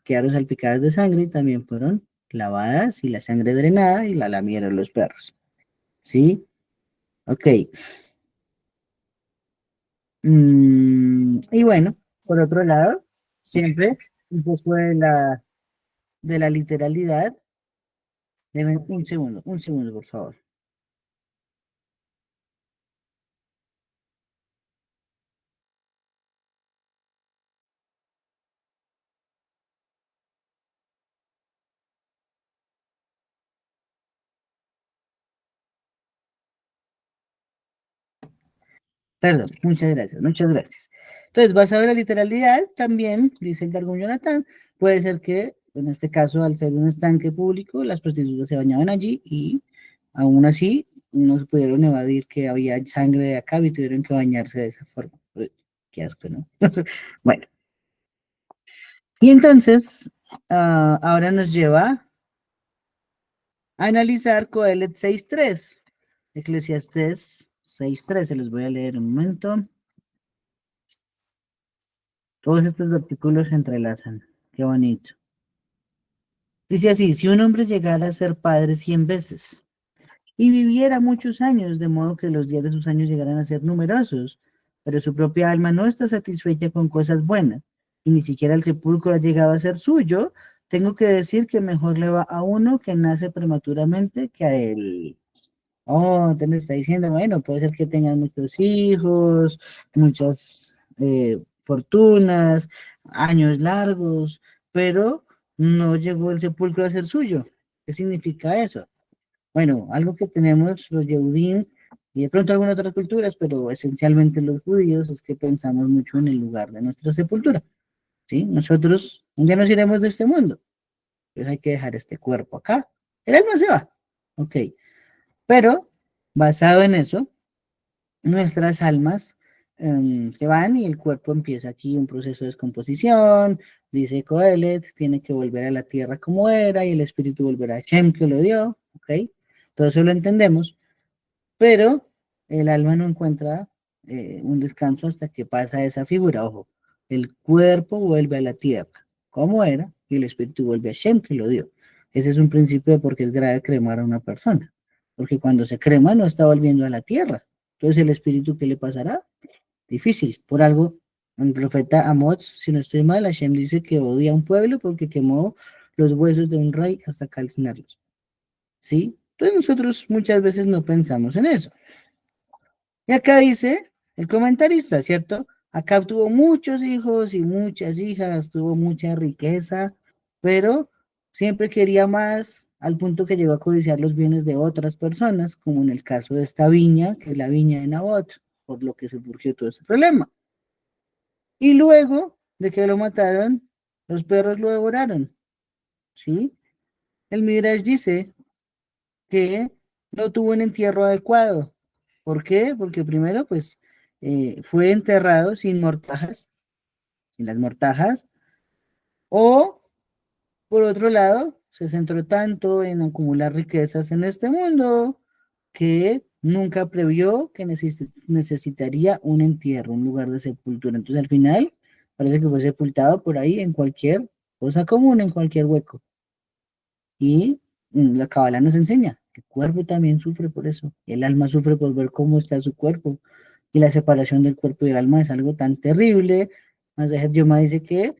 quedaron salpicadas de sangre y también fueron lavadas y la sangre drenada y la lamieron los perros. ¿Sí? Ok. Y bueno, por otro lado, siempre un poco de la literalidad. Deme un segundo, por favor. Perdón, muchas gracias, muchas gracias. Entonces, vas a ver la literalidad, también, dice el Dargun Jonathan, puede ser que, en este caso, al ser un estanque público, las prostitutas se bañaban allí y aún así no se pudieron evadir que había sangre de acá y tuvieron que bañarse de esa forma. Uy, qué asco, ¿no? Bueno, y entonces, ahora nos lleva a analizar Coelet 6.3, Eclesiastés 6.3, se los voy a leer un momento. Todos estos artículos se entrelazan. Qué bonito. Dice así, si un hombre llegara a ser padre 100 veces y viviera muchos años, de modo que los días de sus años llegaran a ser numerosos, pero su propia alma no está satisfecha con cosas buenas y ni siquiera el sepulcro ha llegado a ser suyo, tengo que decir que mejor le va a uno que nace prematuramente que a él. Oh, te lo está diciendo, bueno, puede ser que tengas muchos hijos, muchas fortunas, años largos, pero no llegó el sepulcro a ser suyo. ¿Qué significa eso? Bueno, algo que tenemos los Yehudim y de pronto algunas otras culturas, pero esencialmente los judíos, es que pensamos mucho en el lugar de nuestra sepultura, ¿sí? Nosotros un día nos iremos de este mundo, pues hay que dejar este cuerpo acá. El alma se va, ok, pero basado en eso, nuestras almas se van y el cuerpo empieza aquí un proceso de descomposición, dice Coelet, tiene que volver a la tierra como era y el espíritu volverá a Shem que lo dio, ¿ok? Todo eso lo entendemos, pero el alma no encuentra un descanso hasta que pasa esa figura, ojo, el cuerpo vuelve a la tierra como era y el espíritu vuelve a Shem que lo dio. Ese es un principio de por qué es grave cremar a una persona, porque cuando se crema no está volviendo a la tierra. Entonces el espíritu, ¿qué le pasará? Difícil. Por algo, el profeta Amós, si no estoy mal, Hashem dice que odia a un pueblo porque quemó los huesos de un rey hasta calcinarlos. ¿Sí? Entonces nosotros muchas veces no pensamos en eso. Y acá dice el comentarista, ¿cierto? Acá tuvo muchos hijos y muchas hijas, tuvo mucha riqueza, pero siempre quería más al punto que llegó a codiciar los bienes de otras personas, como en el caso de esta viña, que es la viña de Nabot, por lo que se surgió todo ese problema. Y luego de que lo mataron, los perros lo devoraron, ¿sí? El Midrash dice que no tuvo un entierro adecuado. ¿Por qué? Porque primero, pues, fue enterrado sin mortajas, sin las mortajas, o por otro lado, se centró tanto en acumular riquezas en este mundo que nunca previó que necesitaría un entierro, un lugar de sepultura. Entonces, al final, parece que fue sepultado por ahí en cualquier cosa común, en cualquier hueco. Y la Kabbalah nos enseña que el cuerpo también sufre por eso. El alma sufre por ver cómo está su cuerpo. Y la separación del cuerpo y el alma es algo tan terrible. Masejet Yoma dice que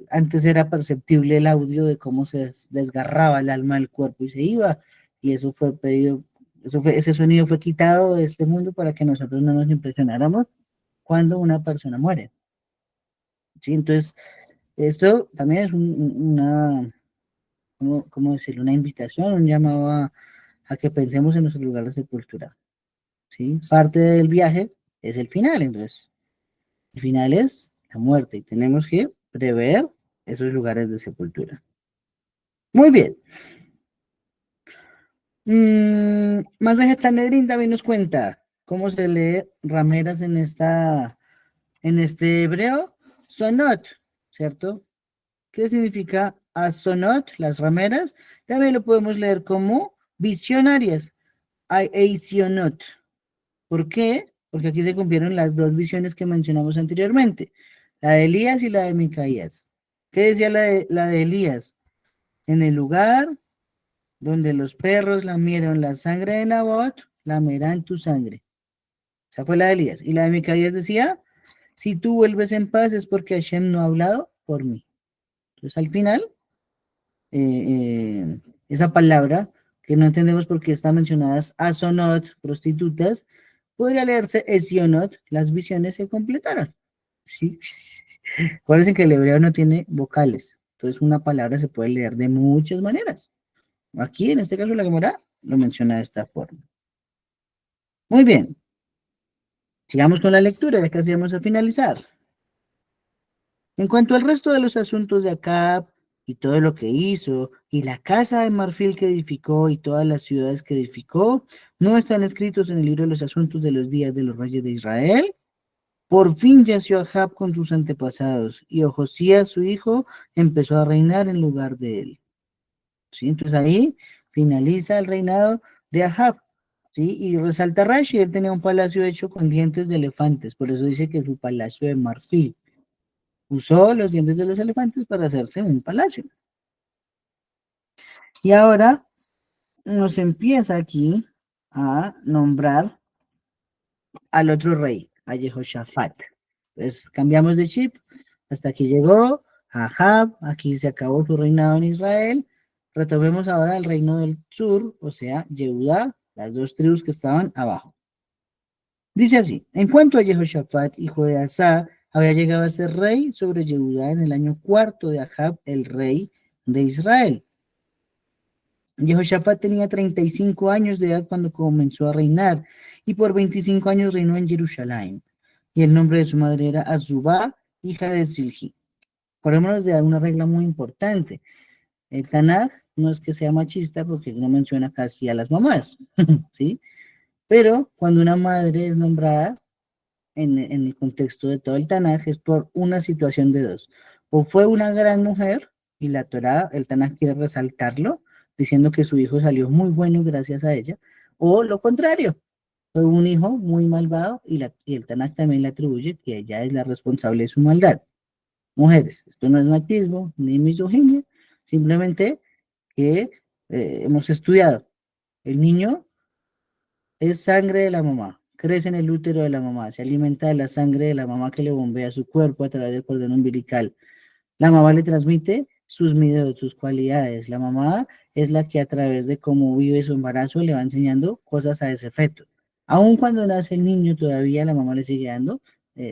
antes era perceptible el audio de cómo se desgarraba el alma del cuerpo y se iba. Y eso fue pedido, ese sonido fue quitado de este mundo para que nosotros no nos impresionáramos cuando una persona muere. ¿Sí? Entonces, esto también es una ¿cómo decirlo? Una invitación, un llamado a que pensemos en nuestro lugar de sepultura, ¿sí? Parte del viaje es el final, entonces, el final es la muerte y tenemos que prever esos lugares de sepultura. Muy bien. Más de Sanedrín también nos cuenta cómo se lee rameras en este hebreo, sonot, ¿cierto? ¿Qué significa asonot, las rameras, también lo podemos leer como visionarias, eisionot. ¿Por qué? Porque aquí se cumplieron las dos visiones que mencionamos anteriormente, la de Elías y la de Micaías. ¿Qué decía la de Elías? En el lugar donde los perros lamieron la sangre de Nabot, lamerán tu sangre. Esa fue la de Elías. Y la de Micaías decía, si tú vuelves en paz es porque Hashem no ha hablado por mí. Entonces al final, esa palabra, que no entendemos por qué está mencionadas asonot, prostitutas, podría leerse esionot, las visiones se completaron. ¿Sí? Acuérdense que el hebreo no tiene vocales. Entonces una palabra se puede leer de muchas maneras. Aquí, en este caso, la Gemara lo menciona de esta forma. Muy bien. Sigamos con la lectura, ya casi vamos a finalizar. En cuanto al resto de los asuntos de Acab y todo lo que hizo, y la casa de marfil que edificó y todas las ciudades que edificó, no están escritos en el libro de los asuntos de los días de los reyes de Israel. Por fin yació Ahab con sus antepasados, y Ojosías, su hijo, empezó a reinar en lugar de él. ¿Sí? Entonces ahí finaliza el reinado de Ahab. ¿Sí? Y resalta Rashi, él tenía un palacio hecho con dientes de elefantes, por eso dice que su palacio de marfil. Usó los dientes de los elefantes para hacerse un palacio. Y ahora nos empieza aquí a nombrar al otro rey, a Jehoshaphat. Entonces cambiamos de chip, hasta aquí llegó Ahab, aquí se acabó su reinado en Israel. Retomemos ahora el reino del sur, o sea, Yehudá, las dos tribus que estaban abajo. Dice así, en cuanto a Jehoshaphat, hijo de Asa, había llegado a ser rey sobre Yehudá en el año cuarto de Ahab, el rey de Israel. Jehoshaphat tenía 35 años de edad cuando comenzó a reinar, y por 25 años reinó en Jerusalén. Y el nombre de su madre era Azubá, hija de Silhi. Acordémonos de una regla muy importante. El Tanaj no es que sea machista porque no menciona casi a las mamás, ¿sí? Pero cuando una madre es nombrada en el contexto de todo el Tanaj es por una situación de dos. O fue una gran mujer, y la Torá, el Tanaj quiere resaltarlo, diciendo que su hijo salió muy bueno gracias a ella, o lo contrario, fue un hijo muy malvado y el Tanaj también le atribuye que ella es la responsable de su maldad. Mujeres, esto no es machismo ni misoginia, simplemente que hemos estudiado. El niño es sangre de la mamá, crece en el útero de la mamá, se alimenta de la sangre de la mamá que le bombea su cuerpo a través del cordón umbilical. La mamá le transmite sus miedos, sus cualidades. La mamá es la que a través de cómo vive su embarazo le va enseñando cosas a ese feto. Aun cuando nace el niño, todavía la mamá le sigue dando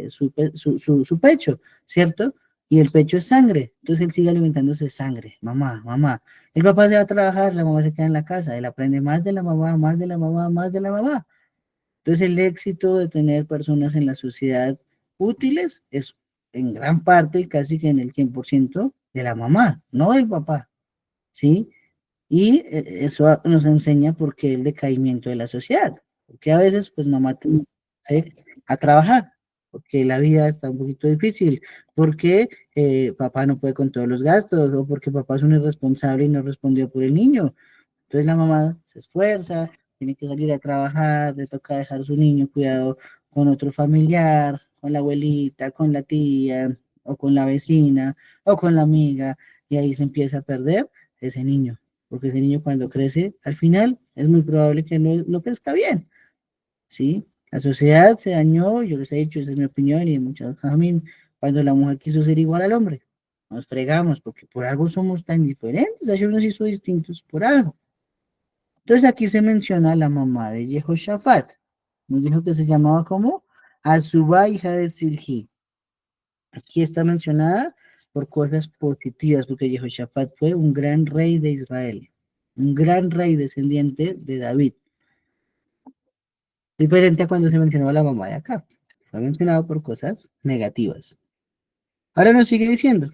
su pecho, ¿cierto? Y el pecho es sangre, entonces él sigue alimentándose de sangre, mamá, mamá. El papá se va a trabajar, la mamá se queda en la casa, él aprende más de la mamá, más de la mamá, más de la mamá. Entonces el éxito de tener personas en la sociedad útiles es en gran parte, casi que en el 100% de la mamá, no del papá, ¿sí? Y eso nos enseña por qué el decaimiento de la sociedad, porque a veces pues mamá tiene que ir a trabajar, porque la vida está un poquito difícil, porque papá no puede con todos los gastos, o porque papá es un irresponsable y no respondió por el niño. Entonces la mamá se esfuerza, tiene que salir a trabajar, le toca dejar a su niño cuidado con otro familiar, con la abuelita, con la tía, o con la vecina, o con la amiga, y ahí se empieza a perder ese niño, porque ese niño cuando crece, al final es muy probable que no crezca bien, ¿sí? La sociedad se dañó, yo les he dicho, esa es mi opinión, y de muchas familias, cuando la mujer quiso ser igual al hombre. Nos fregamos, porque por algo somos tan diferentes, Hashem nos hizo distintos por algo. Entonces aquí se menciona a la mamá de Jehoshaphat. Nos dijo que se llamaba como Azubá, hija de Silhi. Aquí está mencionada por cosas positivas, porque Jehoshaphat fue un gran rey de Israel, un gran rey descendiente de David. Diferente a cuando se mencionó a la mamá de acá. Fue mencionado por cosas negativas. Ahora nos sigue diciendo,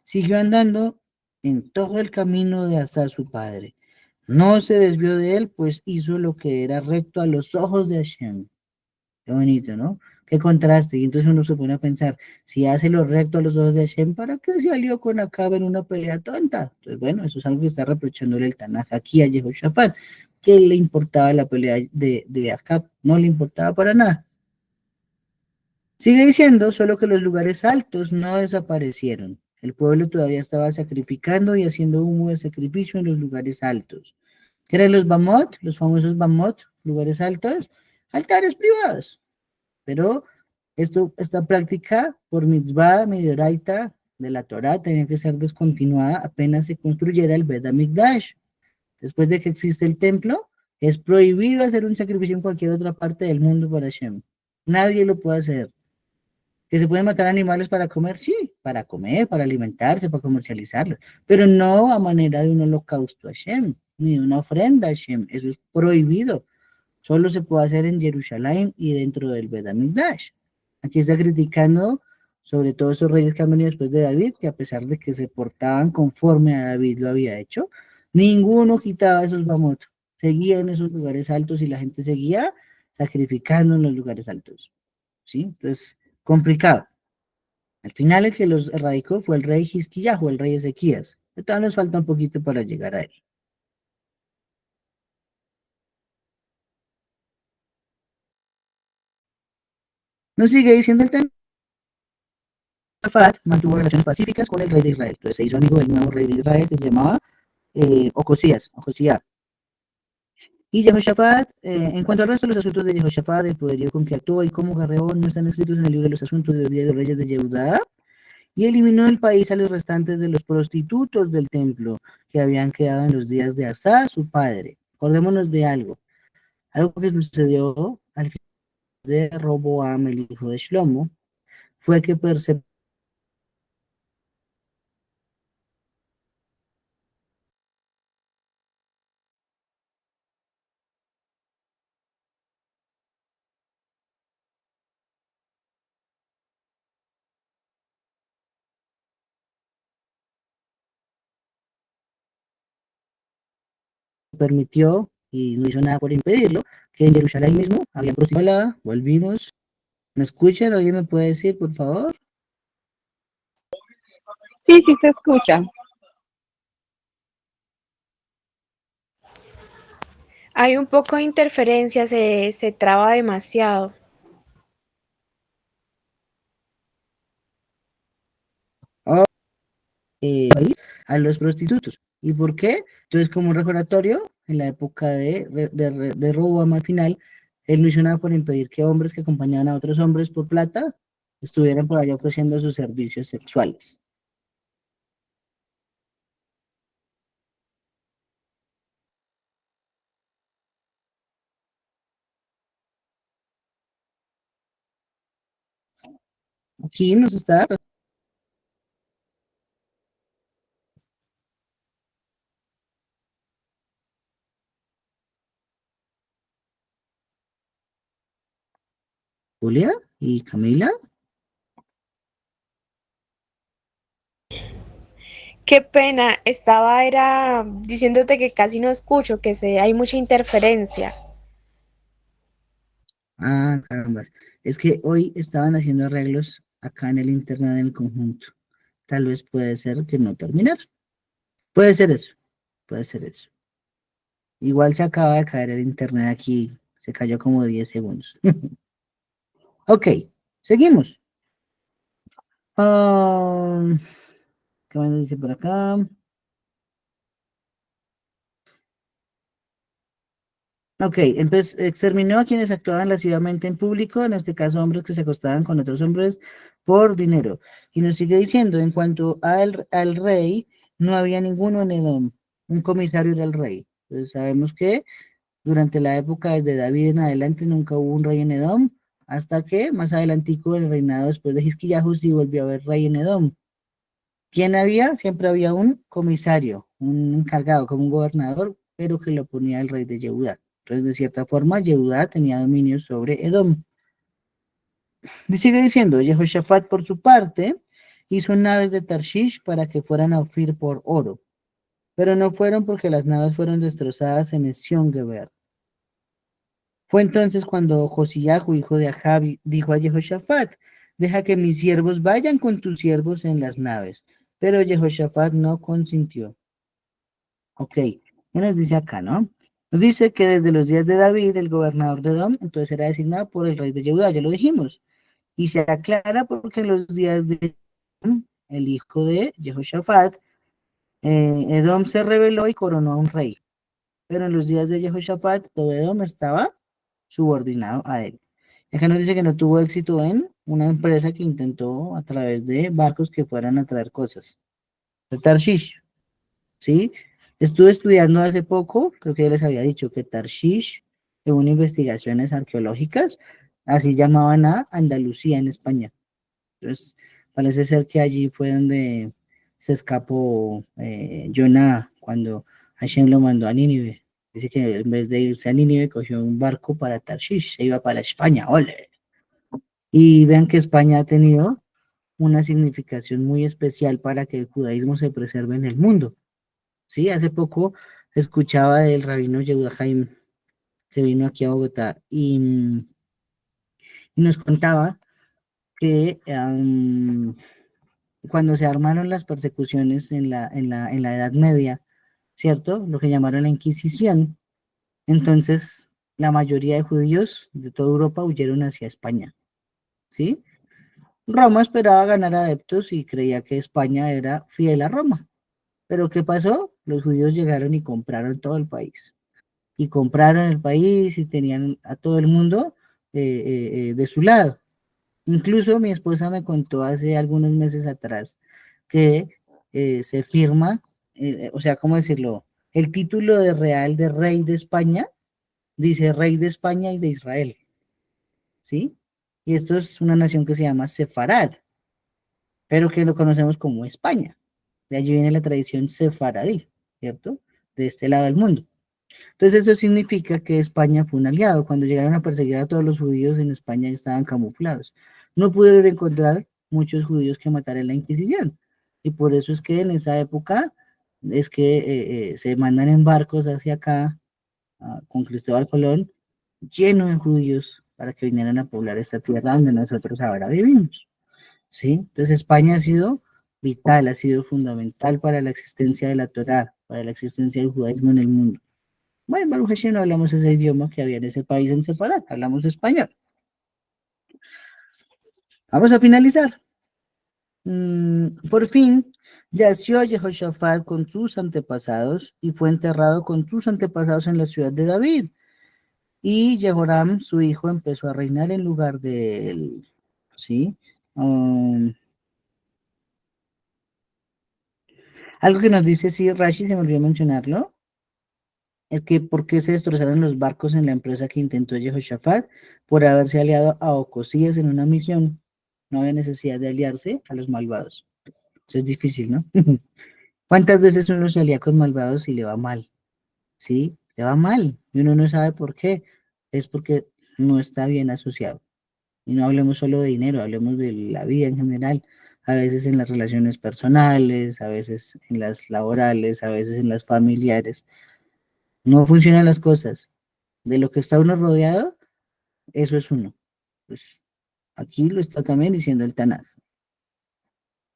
siguió andando en todo el camino de Asa su padre. No se desvió de él, pues hizo lo que era recto a los ojos de Hashem. Qué bonito, ¿no? qué contraste. Y entonces uno se pone a pensar, si hace lo recto a los ojos de Hashem, ¿para qué se alió con Acab en una pelea tonta? Entonces, bueno, eso es algo que está reprochándole el Tanaj aquí a Jehoshaphat. ¿Qué le importaba la pelea de Acab? No le importaba para nada. Sigue diciendo, solo que los lugares altos no desaparecieron. El pueblo todavía estaba sacrificando y haciendo humo de sacrificio en los lugares altos. ¿Qué eran los Bamot? Los famosos Bamot, lugares altos, altares privados. Pero esta práctica por mitzvah medioraita de la Torá tenía que ser descontinuada apenas se construyera el Bet HaMikdash. Después de que existe el templo, es prohibido hacer un sacrificio en cualquier otra parte del mundo para Hashem. Nadie lo puede hacer. ¿Que se pueden matar animales para comer? Sí, para comer, para alimentarse, para comercializarlos, pero no a manera de un holocausto a Hashem, ni de una ofrenda a Hashem. Eso es prohibido. Solo se puede hacer en Jerusalén y dentro del Bet HaMikdash. Aquí está criticando sobre todo esos reyes que han venido después de David, que a pesar de que se portaban conforme a David lo había hecho, ninguno quitaba esos bamot. Seguía en esos lugares altos y la gente seguía sacrificando en los lugares altos. ¿Sí? Entonces, complicado. Al final el que los erradicó fue el rey Hizquiyahu, el rey Ezequías. Todavía nos falta un poquito para llegar a él. Nos sigue diciendo el tema. Josafat mantuvo relaciones pacíficas con el rey de Israel. Entonces se hizo amigo del nuevo rey de Israel que se llamaba Ocosías. Y Jehoshaphat, en cuanto al resto de los asuntos de Jehoshaphat, el poderío con que actuó y cómo guerreó, no están escritos en el libro de los asuntos de los días de reyes de Yehudá, y eliminó del país a los restantes de los prostitutos del templo que habían quedado en los días de Asa, su padre. Acordémonos de algo que sucedió al final de Roboam, el hijo de Shlomo, fue que se permitió y no hizo nada por impedirlo, que en Jerusalén mismo había prostitutas. Hola, volvimos. ¿Me escuchan? ¿Alguien me puede decir, por favor? Sí, sí se escucha. Hay un poco de interferencia, se traba demasiado. Oh, país a los prostitutos. ¿Y por qué? Entonces, como un recordatorio, en la época de Roboam al final, él no hizo nada por impedir que hombres que acompañaban a otros hombres por plata estuvieran por allá ofreciendo sus servicios sexuales. Aquí nos está, Julia y Camila. Qué pena, era diciéndote que casi no escucho, hay mucha interferencia. Ah, caramba. Es que hoy estaban haciendo arreglos acá en el internet del conjunto. Tal vez puede ser que no terminar. Puede ser eso. Puede ser eso. Igual se acaba de caer el internet aquí. Se cayó como 10 segundos. Ok, seguimos. Ah, ¿qué más dice por acá? Ok, entonces exterminó a quienes actuaban lascivamente en público, en este caso hombres que se acostaban con otros hombres por dinero. Y nos sigue diciendo, en cuanto al rey, no había ninguno en Edom, un comisario era el rey. Entonces sabemos que durante la época desde David en adelante nunca hubo un rey en Edom, hasta que más adelantico el reinado después de Hizquiyahú sí volvió a haber rey en Edom. ¿Quién había? Siempre había un comisario, un encargado, como un gobernador, pero que lo ponía el rey de Yehudá. Entonces, de cierta forma, Yehudá tenía dominio sobre Edom. Y sigue diciendo, Jehoshaphat, por su parte, hizo naves de Tarshish para que fueran a Ofir por oro, pero no fueron porque las naves fueron destrozadas en Ezion Geber. Fue entonces cuando Josiahu, hijo de Ahab, dijo a Jehoshafat, deja que mis siervos vayan con tus siervos en las naves. Pero Jehoshafat no consintió. Ok, ¿qué nos dice acá, no? Nos dice que desde los días de David, el gobernador de Edom, entonces era designado por el rey de Judá, ya lo dijimos. Y se aclara porque en los días de Edom, el hijo de Jehoshafat, Edom se rebeló y coronó a un rey. Pero en los días de Jehoshafat, todo Edom estaba subordinado a él. Acá nos dice que no tuvo éxito en una empresa que intentó a través de barcos que fueran a traer cosas. De Tarshish, ¿sí? Estuve estudiando hace poco, creo que ya les había dicho que Tarshish, según investigaciones arqueológicas, así llamaban a Andalucía en España. Entonces, parece ser que allí fue donde se escapó Jonah cuando Hashem lo mandó a Nínive. Dice que en vez de irse a Nínive, cogió un barco para Tarshish, se iba para España, ¡ole! Y vean que España ha tenido una significación muy especial para que el judaísmo se preserve en el mundo. Sí, hace poco escuchaba del rabino Yehuda Haim, que vino aquí a Bogotá, y nos contaba que cuando se armaron las persecuciones en la Edad Media, ¿cierto? Lo que llamaron la Inquisición, entonces la mayoría de judíos de toda Europa huyeron hacia España, ¿sí? Roma esperaba ganar adeptos y creía que España era fiel a Roma. Pero ¿qué pasó? Los judíos llegaron y compraron todo el país. Y compraron el país y tenían a todo el mundo de su lado. Incluso mi esposa me contó hace algunos meses atrás que se firma, o sea, ¿cómo decirlo? El título de real de rey de España dice rey de España y de Israel, ¿sí? Y esto es una nación que se llama Sefarad, pero que lo conocemos como España. De allí viene la tradición sefaradí, ¿cierto? De este lado del mundo. Entonces eso significa que España fue un aliado. Cuando llegaron a perseguir a todos los judíos en España estaban camuflados. No pudieron encontrar muchos judíos que matar en la Inquisición. Y por eso es que en esa época es que se mandan en barcos hacia acá con Cristóbal Colón, lleno de judíos para que vinieran a poblar esta tierra donde nosotros ahora vivimos. ¿Sí? Entonces España ha sido vital, ha sido fundamental para la existencia de la Torá, para la existencia del judaísmo en el mundo. Bueno, Baruch Hashem no hablamos ese idioma que había en ese país en separado, hablamos español. Vamos a finalizar. Por fin, yació Jehoshaphat con sus antepasados y fue enterrado con sus antepasados en la ciudad de David. Y Jehoram, su hijo, empezó a reinar en lugar de él. ¿Sí? Algo que nos dice, sí, Rashi, se me olvidó mencionarlo, es que por qué se destrozaron los barcos en la empresa que intentó Jehoshaphat por haberse aliado a Ocosías en una misión. No había necesidad de aliarse a los malvados. Eso es difícil, ¿no? ¿Cuántas veces uno se alía con malvados y le va mal? Sí, le va mal. Y uno no sabe por qué. Es porque no está bien asociado. Y no hablemos solo de dinero, hablemos de la vida en general. A veces en las relaciones personales, a veces en las laborales, a veces en las familiares. No funcionan las cosas. De lo que está uno rodeado, eso es uno. Pues aquí lo está también diciendo el Tanaj.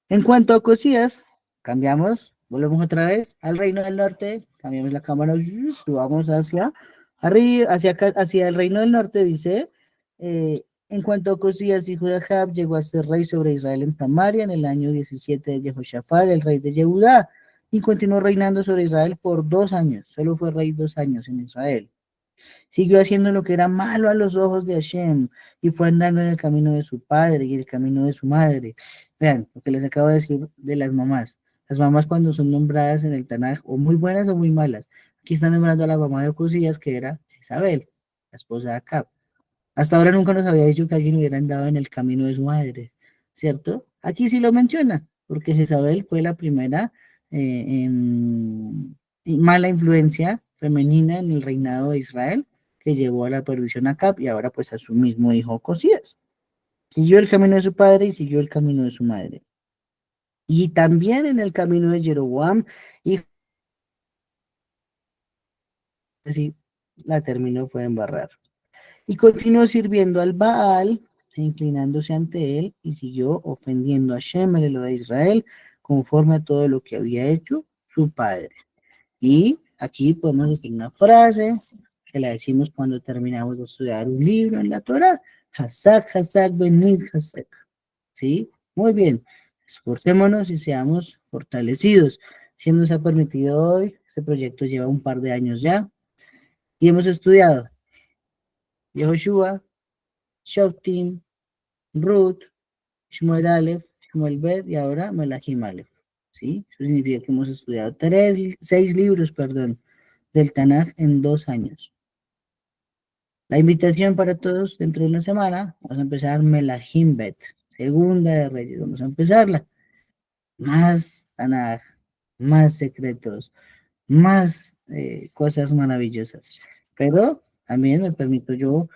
En cuanto a Cosías, cambiamos, volvemos otra vez al Reino del Norte, cambiamos la cámara, vamos hacia arriba, hacia el Reino del Norte, dice, en cuanto a Cosías, hijo de Ahab, llegó a ser rey sobre Israel en Samaria en el año 17 de Jehoshaphat, el rey de Yehudá, y continuó reinando sobre Israel por 2 años, solo fue rey 2 años en Israel. Siguió haciendo lo que era malo a los ojos de Hashem y fue andando en el camino de su padre y el camino de su madre. Vean, lo que les acabo de decir de las mamás. Las mamás cuando son nombradas en el Tanaj, o muy buenas o muy malas. Aquí están nombrando a la mamá de Ocosías, que era Isabel, la esposa de Acab. Hasta ahora nunca nos había dicho que alguien hubiera andado en el camino de su madre, ¿cierto? Aquí sí lo menciona, porque Isabel fue la primera mala influencia femenina en el reinado de Israel que llevó a la perdición a Acab y ahora pues a su mismo hijo Cosías. Siguió el camino de su padre y siguió el camino de su madre. Y también en el camino de Jeroboam, y así la terminó fue embarrar. Y continuó sirviendo al Baal, inclinándose ante él, y siguió ofendiendo a Shem, el Elohim de Israel, conforme a todo lo que había hecho su padre. Y aquí podemos decir una frase que la decimos cuando terminamos de estudiar un libro en la Torah. Hasak, Hasak, Benid, Hasak. ¿Sí? Muy bien. Esforcémonos y seamos fortalecidos. Si nos ha permitido hoy, este proyecto lleva un par de años ya, y hemos estudiado Yehoshua, Shoftim, Ruth, Shmuel Aleph, Shmuel Bet y ahora Melahim Aleph. ¿Sí? Eso significa que hemos estudiado 6 libros, perdón, del Tanaj en 2 años. La invitación para todos dentro de una semana, vamos a empezar Melahim Bet, segunda de Reyes, vamos a empezarla. Más Tanaj, más secretos, más cosas maravillosas. Pero también me permito yo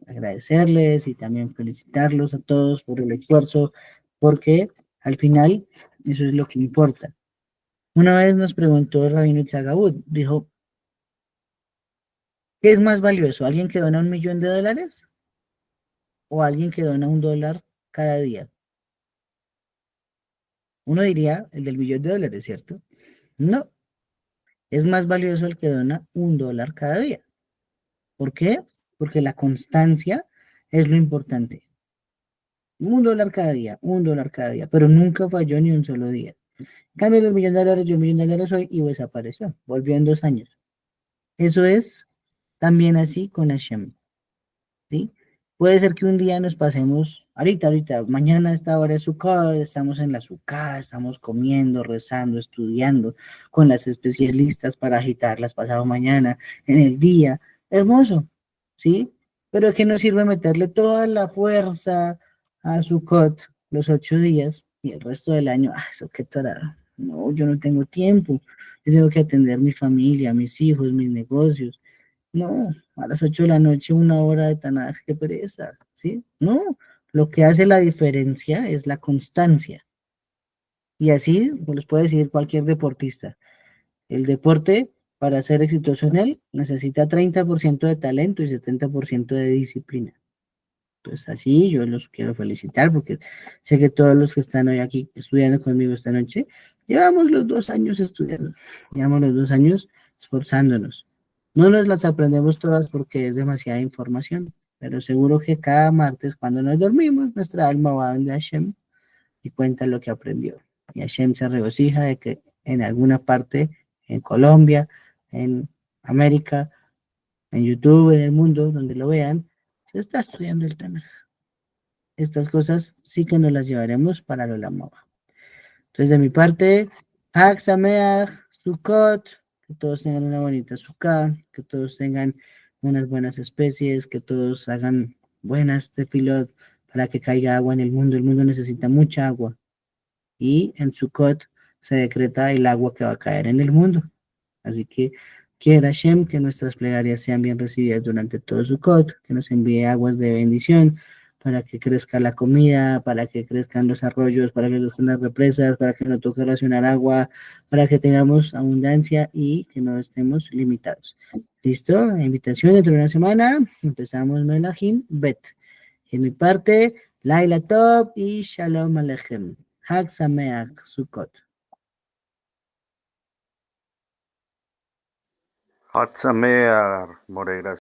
agradecerles y también felicitarlos a todos por el esfuerzo, porque al final eso es lo que importa. Una vez nos preguntó el Rabino Itzhak, dijo, ¿qué es más valioso? ¿Alguien que dona $1.000.000 o alguien que dona $1 cada día? Uno diría el del $1.000.000, ¿cierto? No, es más valioso el que dona $1 cada día. ¿Por qué? Porque la constancia es lo importante. $1 cada día, $1 cada día, pero nunca falló ni un solo día. Cambio los $1.000.000, yo $1.000.000 hoy y desapareció, volvió en 2 años. Eso es también así con Hashem, ¿sí? Puede ser que un día nos pasemos, ahorita, mañana a esta hora de Sukkot, estamos en la Sukkah, estamos comiendo, rezando, estudiando con las especialistas para agitarlas pasado mañana, en el día, hermoso, ¿sí? Pero ¿qué nos sirve meterle toda la fuerza a Sukkot los 8 días y el resto del año? Ah, eso qué tarada. No, yo no tengo tiempo, yo tengo que atender mi familia, mis hijos, mis negocios. No, a las 8 de la noche, 1 hora de Tanaj, qué pereza, ¿sí? No, lo que hace la diferencia es la constancia. Y así los puede decir cualquier deportista. El deporte, para ser exitoso en él, necesita 30% de talento y 70% de disciplina. Entonces, así yo los quiero felicitar porque sé que todos los que están hoy aquí estudiando conmigo esta noche, llevamos los 2 años estudiando, llevamos los 2 años esforzándonos. No nos las aprendemos todas porque es demasiada información, pero seguro que cada martes cuando nos dormimos, nuestra alma va donde Hashem y cuenta lo que aprendió. Y Hashem se regocija de que en alguna parte, en Colombia, en América, en YouTube, en el mundo, donde lo vean, se está estudiando el Tanaj. Estas cosas sí que nos las llevaremos para el Olam Abba. Entonces, de mi parte, Hag Sameach, Sukkot, que todos tengan una bonita Sukkah, que todos tengan unas buenas especies, que todos hagan buenas tefilot para que caiga agua en el mundo. El mundo necesita mucha agua. Y en Sukkot se decreta el agua que va a caer en el mundo. Así que quiera Hashem que nuestras plegarias sean bien recibidas durante todo Sukkot, que nos envíe aguas de bendición para que crezca la comida, para que crezcan los arroyos, para que crezcan las represas, para que no toque racionar agua, para que tengamos abundancia y que no estemos limitados. ¿Listo? Invitación dentro de una semana. Empezamos Melahim Bet. En mi parte, Laila Top y Shalom Alechem. Hag Sameach Sukkot. Hatzamear, Moreira.